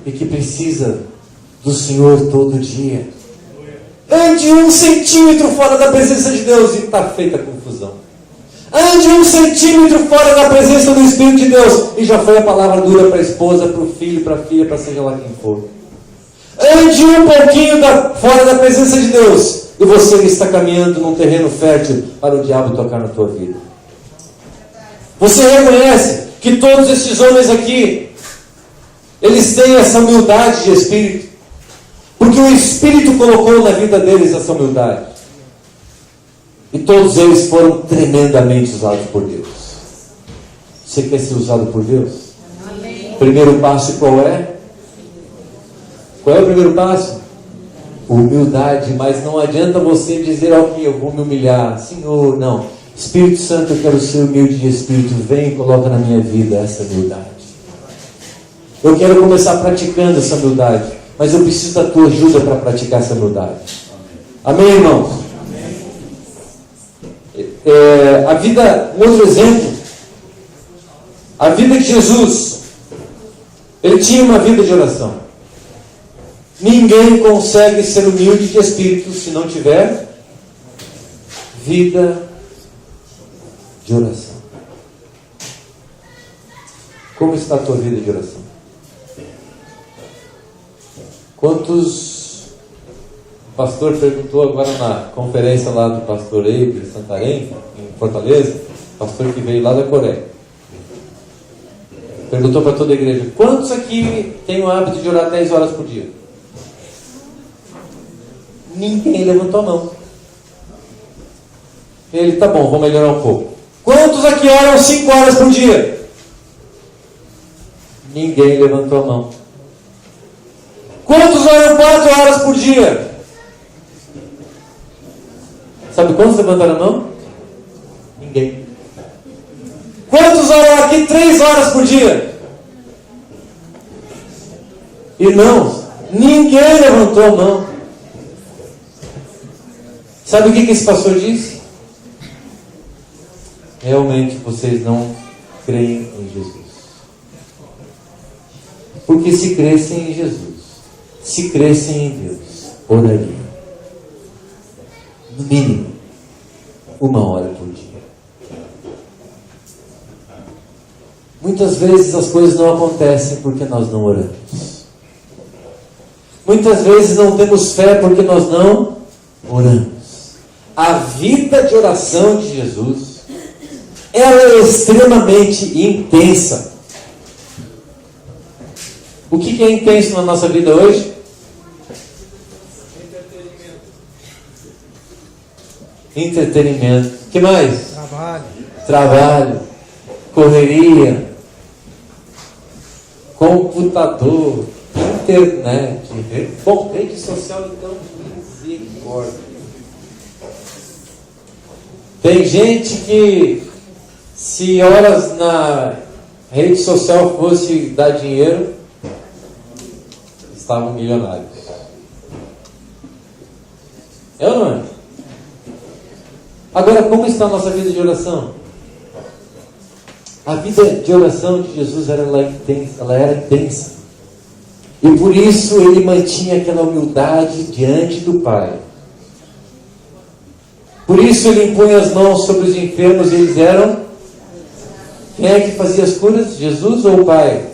e que precisa do Senhor todo dia? Ande 1 centímetro fora da presença de Deus e está feita a confusão. Ande 1 centímetro fora da presença do Espírito de Deus e já foi a palavra dura para a esposa, para o filho, para a filha, para seja lá quem for. Ande um pouquinho fora da presença de Deus e você está caminhando num terreno fértil para o diabo tocar na tua vida. Você reconhece que todos esses homens aqui, eles têm essa humildade de espírito, porque o Espírito colocou na vida deles essa humildade, e todos eles foram tremendamente usados por Deus. Você quer ser usado por Deus? Amém. Primeiro passo qual é? Qual é o primeiro passo? Humildade. Mas não adianta você dizer: ok, eu vou me humilhar. Senhor, não. Espírito Santo, eu quero ser humilde de espírito. Vem e coloca na minha vida essa humildade. Eu quero começar praticando essa humildade, mas eu preciso da tua ajuda para praticar essa humildade. Amém, irmãos? A vida, um outro exemplo, a vida de Jesus, ele tinha uma vida de oração. Ninguém consegue ser humilde de espírito se não tiver vida de oração. Como está a tua vida de oração? Quantos... O pastor perguntou agora na conferência lá do pastor Eibe de Santarém, em Fortaleza, pastor que veio lá da Coreia. Perguntou para toda a igreja: quantos aqui têm o hábito de orar 10 horas por dia? Ninguém levantou a mão. Ele: tá bom, vou melhorar um pouco. Quantos aqui oram 5 horas por dia? Ninguém levantou a mão. Quantos oram 4 horas por dia? Sabe quantos levantaram a mão? Ninguém. Quantos oram aqui 3 horas por dia? Irmãos, ninguém levantou a mão. Sabe o que esse pastor disse? Realmente vocês não creem em Jesus. Porque se crescem em Jesus, se crescem em Deus, orariam. No mínimo, 1 hora por dia. Muitas vezes as coisas não acontecem porque nós não oramos. Muitas vezes não temos fé porque nós não oramos. A vida de oração de Jesus, ela é extremamente intensa. O que é intenso na nossa vida hoje? Entretenimento. O que mais? Trabalho. Correria. Computador. Internet. Bom, rede social, então, misericórdia. Tem gente que Se horas na rede social fosse dar dinheiro, estavam milionários. É ou não é? Agora, como está a nossa vida de oração? A vida de oração de Jesus ela era intensa. E por isso ele mantinha aquela humildade diante do Pai. Por isso ele impunha as mãos sobre os enfermos e eles eram... Quem é que fazia as curas? Jesus ou o Pai?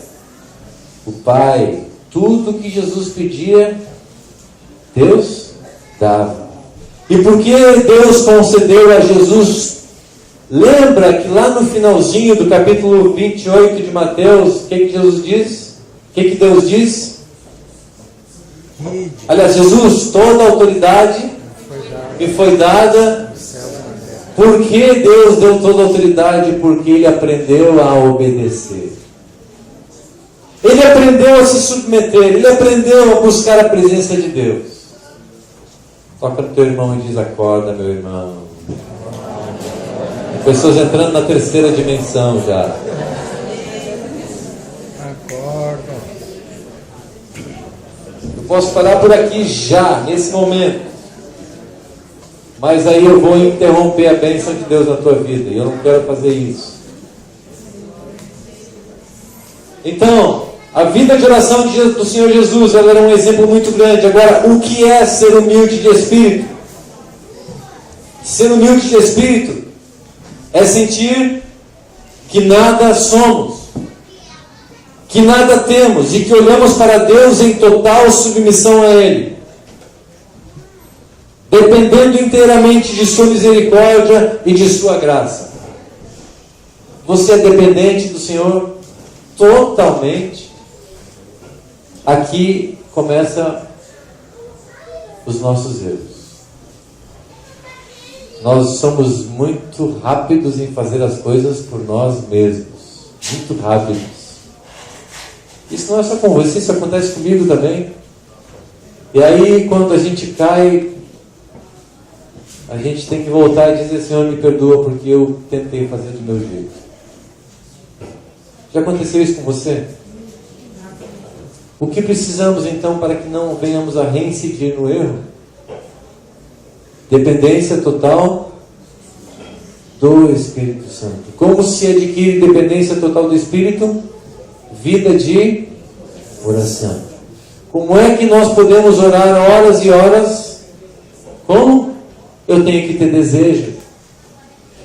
O Pai. Tudo que Jesus pedia, Deus dava. E porque Deus concedeu a Jesus, lembra que lá no finalzinho do capítulo 28 de Mateus, o que Jesus diz? O que Deus diz? Aliás, Jesus, toda a autoridade me foi dada. Por que Deus deu toda a autoridade? Porque Ele aprendeu a obedecer. Ele aprendeu a se submeter. Ele aprendeu a buscar a presença de Deus. Toca no teu irmão e diz: acorda, meu irmão. Pessoas entrando na terceira dimensão já. Acorda. Eu posso parar por aqui já, nesse momento. Mas aí eu vou interromper a bênção de Deus na tua vida. E eu não quero fazer isso. Então, a vida de oração do Senhor Jesus, ela era um exemplo muito grande. Agora, o que é ser humilde de espírito? Ser humilde de espírito é sentir que nada somos, que nada temos e que olhamos para Deus em total submissão a Ele, dependendo inteiramente de sua misericórdia e de sua graça. Você é dependente do Senhor totalmente. Aqui começa os nossos erros. Nós somos muito rápidos em fazer as coisas por nós mesmos. Muito rápidos. Isso não é só com você, isso acontece comigo também. E aí, quando a gente cai, a gente tem que voltar e dizer: Senhor, me perdoa porque eu tentei fazer do meu jeito. Já aconteceu isso com você? O que precisamos então para que não venhamos a reincidir no erro? Dependência total do Espírito Santo. Como se adquire dependência total do Espírito? Vida de oração. Como é que nós podemos orar horas e horas? Como? Eu tenho que ter desejo.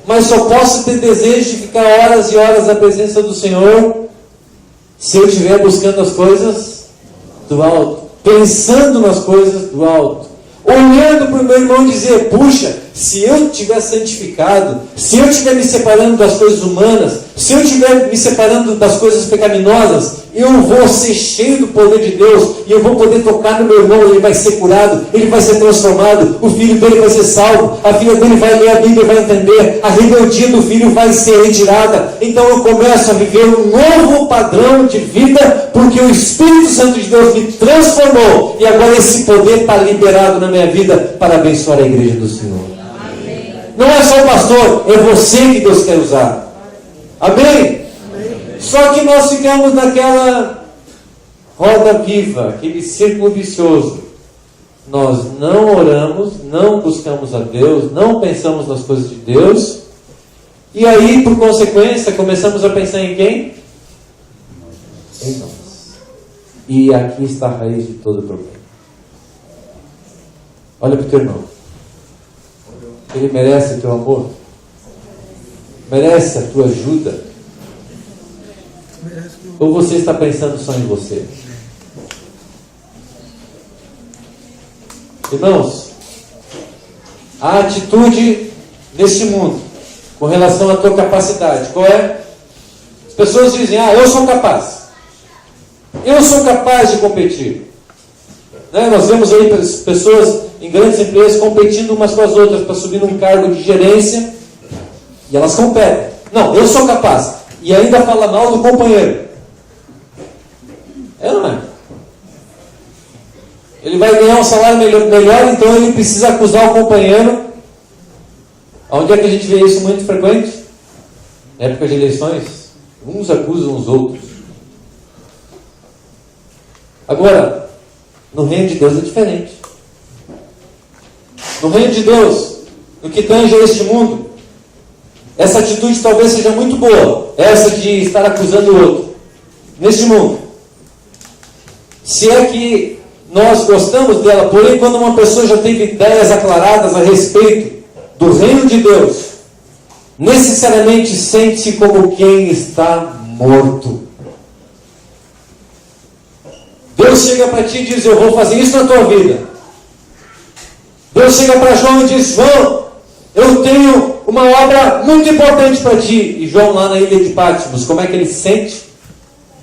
Mas só posso ter desejo de ficar horas e horas na presença do Senhor se eu estiver buscando as coisas do alto, pensando nas coisas do alto, olhando para o meu irmão e dizer: puxa, se eu estiver santificado, se eu estiver me separando das coisas humanas, se eu estiver me separando das coisas pecaminosas, eu vou ser cheio do poder de Deus e eu vou poder tocar no meu irmão, ele vai ser curado, ele vai ser transformado, o filho dele vai ser salvo, a filha dele vai ler a Bíblia e vai entender, a rebeldia do filho vai ser retirada. Então eu começo a viver um novo padrão de vida, porque o Espírito Santo de Deus me transformou e agora esse poder está liberado na minha vida para abençoar a igreja do Senhor. Amém. Não é só o pastor, é você que Deus quer usar. Amém? Só que nós ficamos naquela roda viva, aquele círculo vicioso. Nós não oramos, não buscamos a Deus, não pensamos nas coisas de Deus. E aí, por consequência, começamos a pensar em quem? Em nós. E aqui está a raiz de todo o problema. Olha para o teu irmão. Ele merece o teu amor? Merece a tua ajuda? Ou você está pensando só em você? Irmãos, a atitude neste mundo com relação à tua capacidade, qual é? As pessoas dizem: eu sou capaz. Eu sou capaz de competir. Né? Nós vemos aí pessoas em grandes empresas competindo umas com as outras para subir num cargo de gerência, e elas competem. Não, eu sou capaz. E ainda fala mal do companheiro. É ou não é? Ele vai ganhar um salário melhor, então ele precisa acusar o companheiro. Onde é que a gente vê isso muito frequente? Na época de eleições, uns acusam os outros. Agora, no reino de Deus é diferente. No reino de Deus, no que tange a este mundo, essa atitude talvez seja muito boa, essa de estar acusando o outro, neste mundo. Se é que nós gostamos dela, porém, quando uma pessoa já teve ideias aclaradas a respeito do reino de Deus, necessariamente sente-se como quem está morto. Deus chega para ti e diz: eu vou fazer isso na tua vida. Deus chega para João e diz: João, eu tenho uma obra muito importante para ti. E João, lá na ilha de Patmos, como é que ele se sente?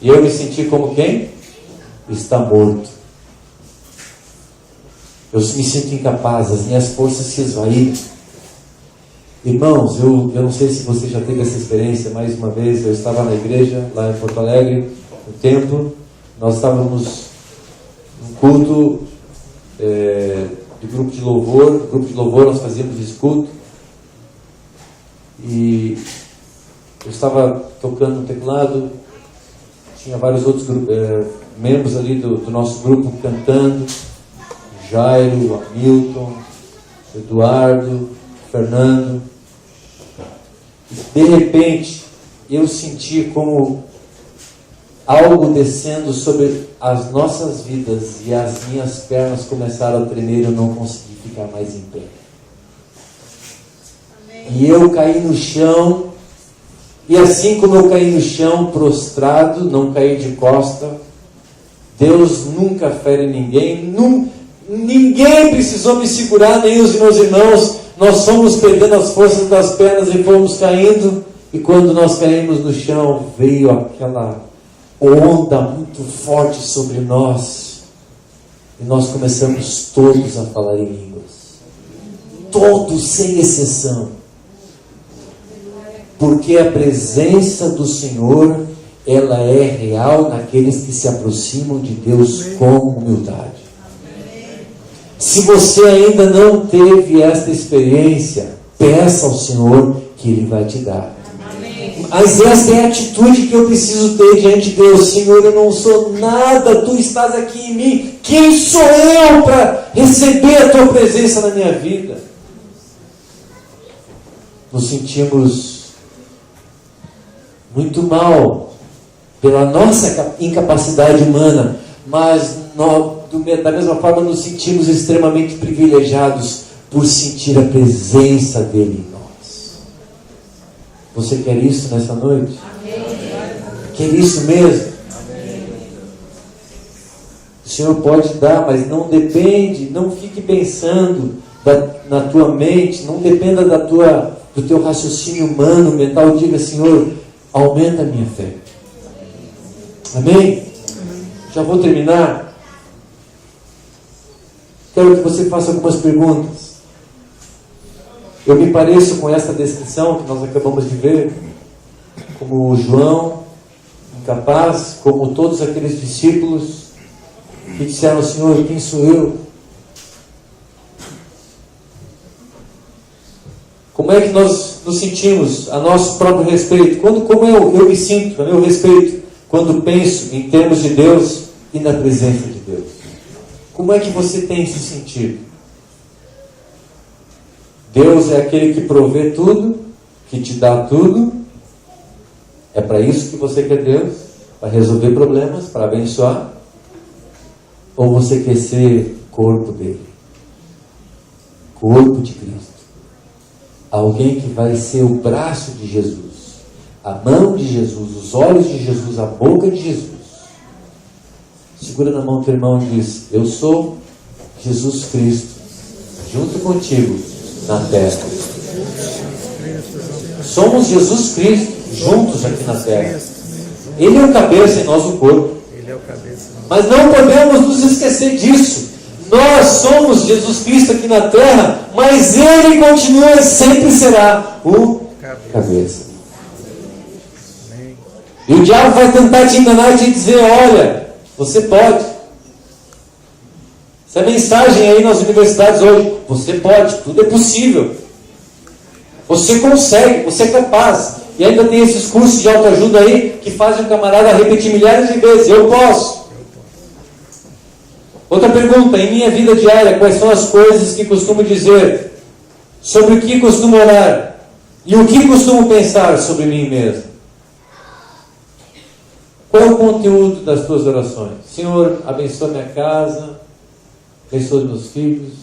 E eu me senti como quem? Está morto. Eu me sinto incapaz, as minhas forças se esvaíram. Irmãos, eu não sei se você já teve essa experiência. Mais uma vez, eu estava na igreja, lá em Porto Alegre, no templo. Nós estávamos num culto de grupo de louvor. No grupo de louvor nós fazíamos esse culto. E eu estava tocando no teclado. Tinha vários outros membros ali do nosso grupo cantando. Jairo, Hamilton, Eduardo, Fernando. De repente, eu senti como algo descendo sobre as nossas vidas e as minhas pernas começaram a tremer e eu não consegui ficar mais em pé. Amém. E eu caí no chão, e assim como eu caí no chão prostrado, não caí de costa. Deus nunca fere ninguém, ninguém precisou me segurar, nem os meus irmãos. Nós fomos perdendo as forças das pernas e fomos caindo. E quando nós caímos no chão, veio aquela onda muito forte sobre nós. E nós começamos todos a falar em línguas. Todos, sem exceção. Porque a presença do Senhor, ela é real naqueles que se aproximam de Deus com humildade. Se você ainda não teve esta experiência, peça ao Senhor que Ele vai te dar. Amém. Mas esta é a atitude que eu preciso ter diante de Deus. Senhor, eu não sou nada, Tu estás aqui em mim. Quem sou eu para receber a Tua presença na minha vida? Nos sentimos muito mal pela nossa incapacidade humana, mas da mesma forma nos sentimos extremamente privilegiados por sentir a presença dele em nós. Você quer isso nessa noite? Amém. Quer isso mesmo? Amém. O Senhor pode dar, mas não depende, não fique pensando na tua mente, não dependa do teu raciocínio humano, mental. Diga: Senhor, aumenta a minha fé. Amém? Já vou terminar. Quero que você faça algumas perguntas. Eu me pareço com essa descrição que nós acabamos de ver, como o João, incapaz, como todos aqueles discípulos que disseram: Senhor, quem sou eu? Como é que nós nos sentimos a nosso próprio respeito? Como eu me sinto a meu respeito quando penso em termos de Deus e na presença de Deus? Como é que você tem se sentido? Deus é aquele que provê tudo, que te dá tudo. É para isso que você quer Deus? Para resolver problemas, para abençoar? Ou você quer ser corpo dele? Corpo de Cristo. Alguém que vai ser o braço de Jesus, a mão de Jesus, os olhos de Jesus, a boca de Jesus. Segura na mão do teu irmão e diz: eu sou Jesus Cristo, junto contigo na terra. Somos Jesus Cristo, juntos aqui na terra. Ele é o cabeça e nós o corpo. Mas não podemos nos esquecer disso. Nós somos Jesus Cristo aqui na terra, mas Ele continua e sempre será o cabeça. E o diabo vai tentar te enganar e te dizer: olha, você pode. Essa mensagem aí nas universidades hoje: você pode, tudo é possível. Você consegue, você é capaz. E ainda tem esses cursos de autoajuda aí que fazem o camarada repetir milhares de vezes: eu posso. Outra pergunta: em minha vida diária, quais são as coisas que costumo dizer? Sobre o que costumo orar? E o que costumo pensar sobre mim mesmo? Qual é o conteúdo das tuas orações? Senhor, abençoa minha casa, abençoa meus filhos,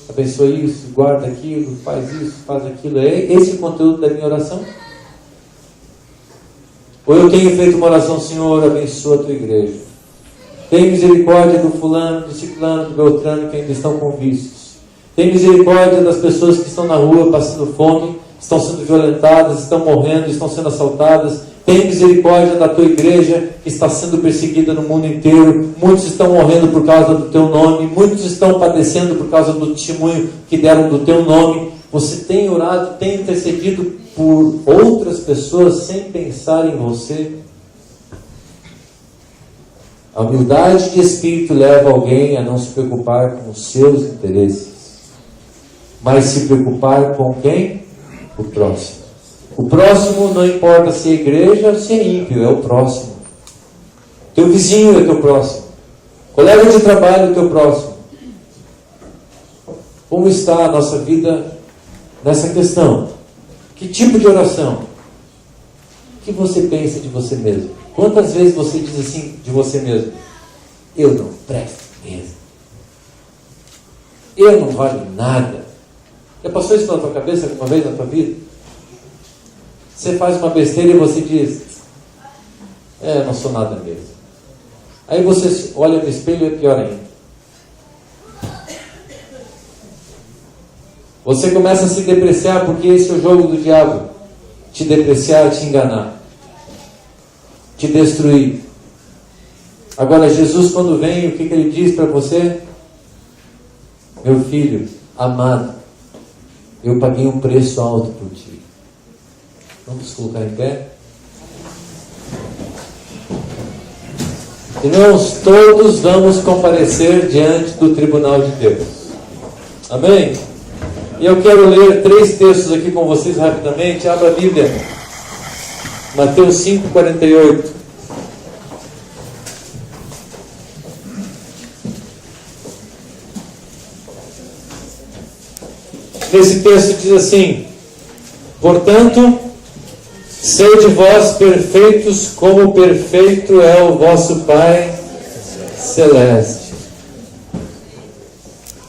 abençoa isso, guarda aquilo, faz isso, faz aquilo. É esse o conteúdo da minha oração? Ou eu tenho feito uma oração: Senhor, abençoa a tua igreja, tem misericórdia do fulano, do ciclano, do beltrano que ainda estão com vícios, tem misericórdia das pessoas que estão na rua passando fome, estão sendo violentadas, estão morrendo, estão sendo assaltadas. Tem misericórdia da tua igreja que está sendo perseguida no mundo inteiro. Muitos estão morrendo por causa do teu nome, muitos estão padecendo por causa do testemunho que deram do teu nome. Você tem orado, tem intercedido por outras pessoas sem pensar em você? A humildade de espírito leva alguém a não se preocupar com os seus interesses, mas se preocupar com quem? O próximo. O próximo não importa se é igreja ou se é ímpio, é o próximo. Teu vizinho é teu próximo. Colega de trabalho é teu próximo. Como está a nossa vida nessa questão? Que tipo de oração? O que você pensa de você mesmo? Quantas vezes você diz assim de você mesmo: eu não presto mesmo, eu não valho nada? Já passou isso na tua cabeça alguma vez na tua vida? Você faz uma besteira e você diz: eu não sou nada mesmo. Aí você olha no espelho e é pior ainda. Você começa a se depreciar, porque esse é o jogo do diabo: te depreciar, te enganar, te destruir. Agora Jesus, quando vem, o que ele diz para você? Meu filho amado, eu paguei um preço alto por ti. Vamos colocar em pé? Irmãos, todos vamos comparecer diante do tribunal de Deus. Amém? E eu quero ler 3 textos aqui com vocês rapidamente. Abra a Bíblia. Mateus 5:48. Nesse texto diz assim: portanto, sede vós perfeitos, como perfeito é o vosso Pai Celeste.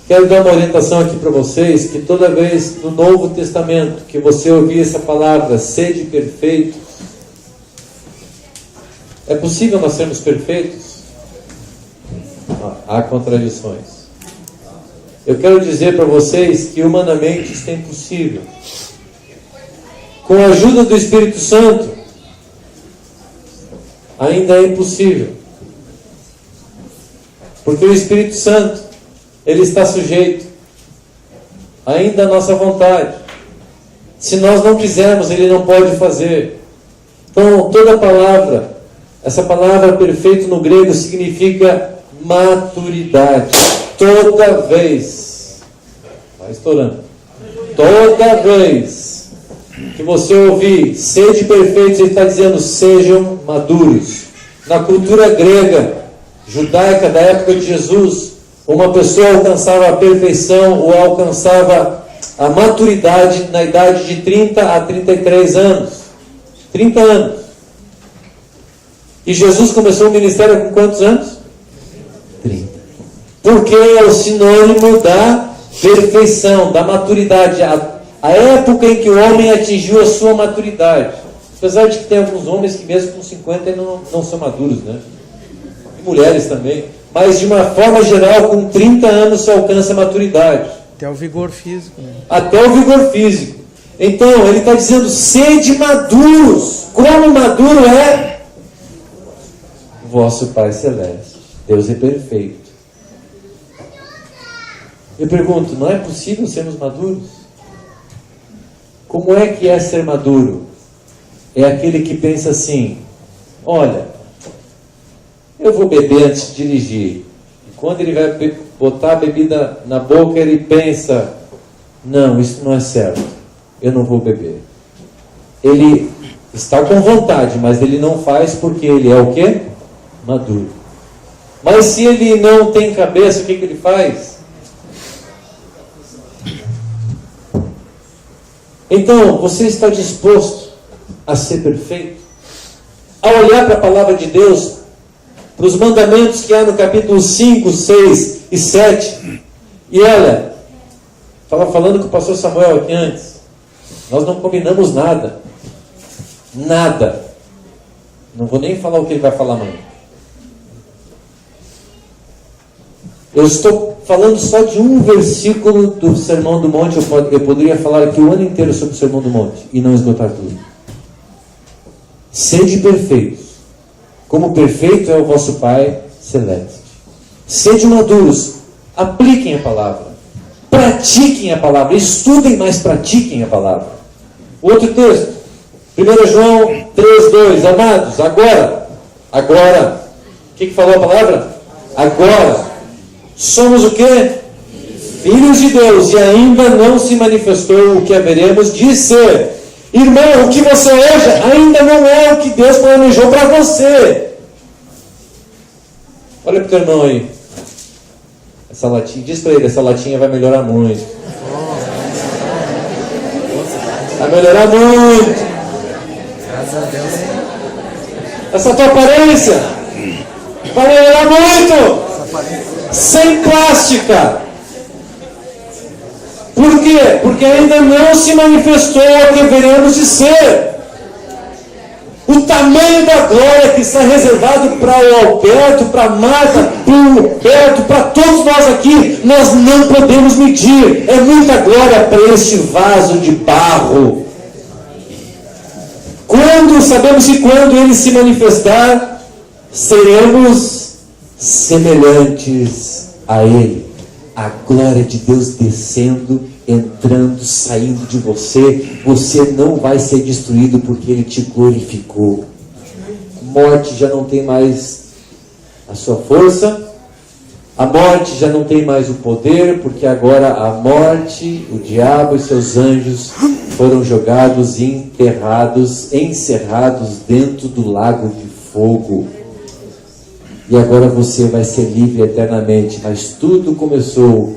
Quero dar uma orientação aqui para vocês, que toda vez no Novo Testamento que você ouvir essa palavra, sede perfeitos, é possível nós sermos perfeitos? Há contradições. Eu quero dizer para vocês que humanamente isso é impossível. Com a ajuda do Espírito Santo, ainda é impossível. Porque o Espírito Santo, ele está sujeito ainda à nossa vontade. Se nós não quisermos, ele não pode fazer. Então, toda palavra, essa palavra perfeito no grego significa maturidade. Toda vez, vai estourando, toda vez que você ouvir sede perfeitos, ele está dizendo: sejam maduros. Na cultura grega, judaica da época de Jesus, uma pessoa alcançava a perfeição ou alcançava a maturidade na idade de 30 a 33 anos. 30 anos. E Jesus começou o ministério com quantos anos? 30. Porque é o sinônimo da perfeição, da maturidade. A época em que o homem atingiu a sua maturidade. Apesar de que tem alguns homens que mesmo com 50 ainda não são maduros, né? E mulheres também. Mas de uma forma geral, com 30 anos se alcança a maturidade. Até o vigor físico, né? Até o vigor físico. Então, ele está dizendo: sede maduros. Como maduro é o vosso Pai Celeste. Deus é perfeito. Eu pergunto: não é possível sermos maduros? Como é que é ser maduro? É aquele que pensa assim: olha, eu vou beber antes de dirigir. E quando ele vai botar a bebida na boca, ele pensa: não, isso não é certo, eu não vou beber. Ele Está com vontade, mas ele não faz porque ele é o quê? Maduro. Mas se ele não tem cabeça, o que ele faz? Então, você está disposto a ser perfeito? A olhar para a palavra de Deus, para os mandamentos que há no capítulo 5, 6 e 7. E olha, estava falando com o pastor Samuel aqui antes. Nós não combinamos nada. Nada. Não vou nem falar o que ele vai falar amanhã. Eu estou falando só de um versículo do Sermão do Monte. Eu poderia falar aqui o ano inteiro sobre o Sermão do Monte e não esgotar tudo. Sede perfeitos, como perfeito é o vosso Pai Celeste. Sede maduros, apliquem a palavra, pratiquem a palavra, estudem, mas pratiquem a palavra. Outro texto, 1 João 3,2, amados, agora, o que falou a palavra? Agora, somos o quê? Filhos de Deus, e ainda não se manifestou o que haveremos de ser. Irmão, o que você é ainda não é o que Deus planejou para você. Olha para o teu irmão aí. Essa latinha, diz para ele, essa latinha vai melhorar muito. Vai melhorar muito. Graças a Deus. Essa tua aparência vai melhorar muito. Sem plástica. Por quê? Porque ainda não se manifestou o que veremos de ser. O tamanho da glória que está reservado para o Alberto, para a Marta, para o Roberto, para todos nós aqui, nós não podemos medir. É muita glória para este vaso de barro. Sabemos que quando ele se manifestar, seremos semelhantes a ele. A glória de Deus descendo, entrando, saindo de você. Você não vai ser destruído porque ele te glorificou. Morte já não tem mais a sua força. A morte já não tem mais o poder, porque agora a morte, o diabo e seus anjos foram jogados e encerrados dentro do lago de fogo. E agora você vai ser livre eternamente. Mas tudo começou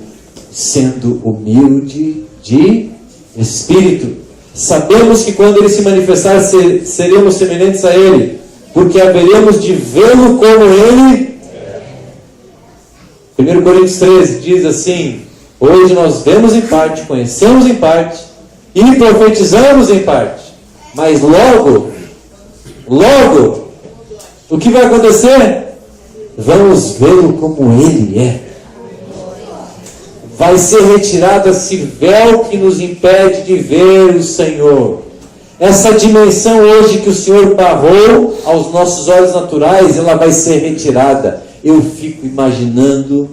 sendo humilde de espírito. Sabemos que quando ele se manifestar, seremos semelhantes a ele, porque haveremos de vê-lo como ele. 1 Coríntios 13 diz assim: hoje nós vemos em parte, conhecemos em parte e profetizamos em parte. Mas logo, o que vai acontecer? Vamos vê-lo como ele é. Vai ser retirado esse véu que nos impede de ver o Senhor. Essa dimensão hoje que o Senhor barrou aos nossos olhos naturais, ela vai ser retirada. Eu fico imaginando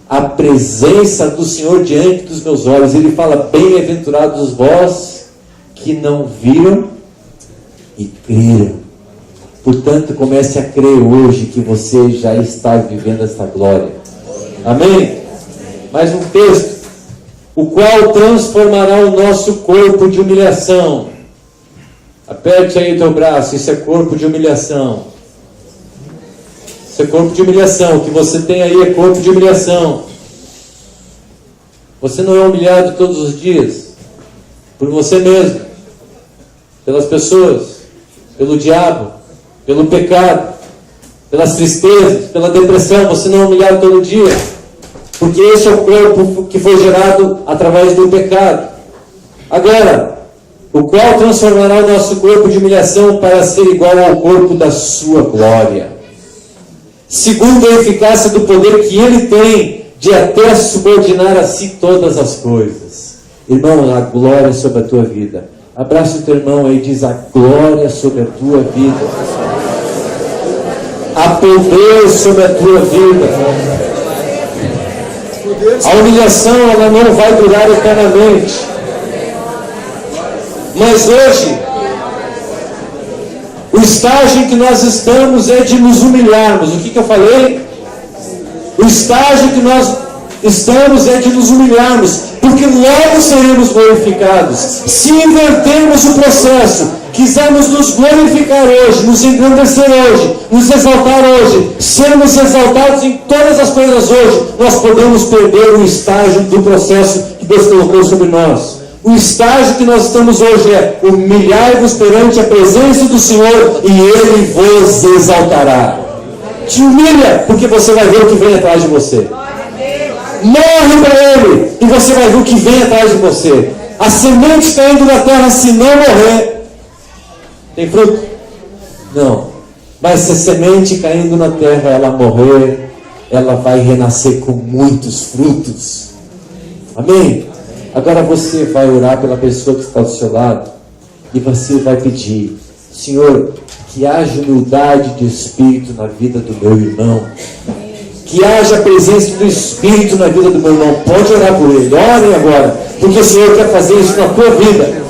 a presença do Senhor diante dos meus olhos. Ele fala: bem-aventurados vós que não viram e creram. Portanto, comece a crer hoje que você já está vivendo esta glória. Amém? Mais um texto. O qual transformará o nosso corpo de humilhação. Aperte aí o teu braço. Isso é corpo de humilhação. Isso é corpo de humilhação. O que você tem aí é corpo de humilhação. Você não é humilhado todos os dias por você mesmo, pelas pessoas, pelo diabo, pelo pecado, pelas tristezas, pela depressão. Você não é humilhado todo dia, porque esse é o corpo que foi gerado através do pecado. Agora, o qual transformará o nosso corpo de humilhação para ser igual ao corpo da sua glória, segundo a eficácia do poder que ele tem de até subordinar a si todas as coisas. Irmão, a glória sobre a tua vida. Abraça o teu irmão aí e diz: a glória sobre a tua vida. Há poder sobre a tua vida. A humilhação, ela não vai durar eternamente. Mas hoje, o estágio em que nós estamos é de nos humilharmos. O que eu falei? O estágio que nós estamos é de nos humilharmos. porque logo seremos glorificados. Se invertermos o processo, quisermos nos glorificar hoje, nos engrandecer hoje, nos exaltar hoje, sermos exaltados em todas as coisas hoje, nós podemos perder o estágio do processo que Deus colocou sobre nós. O estágio que nós estamos hoje é: humilhai-vos perante a presença do Senhor e Ele vos exaltará. Te humilha, porque você vai ver o que vem atrás de você. Morre para Ele e você vai ver o que vem atrás de você. A semente caindo na terra, se não morrer, tem fruto? Não. Mas se a semente caindo na terra, ela morrer, ela vai renascer com muitos frutos. Amém? Agora você vai orar pela pessoa que está do seu lado e você vai pedir: Senhor, que haja humildade de espírito na vida do meu irmão. Que haja a presença do Espírito na vida do meu irmão. Pode orar por ele. Orem agora, porque o Senhor quer fazer isso na tua vida.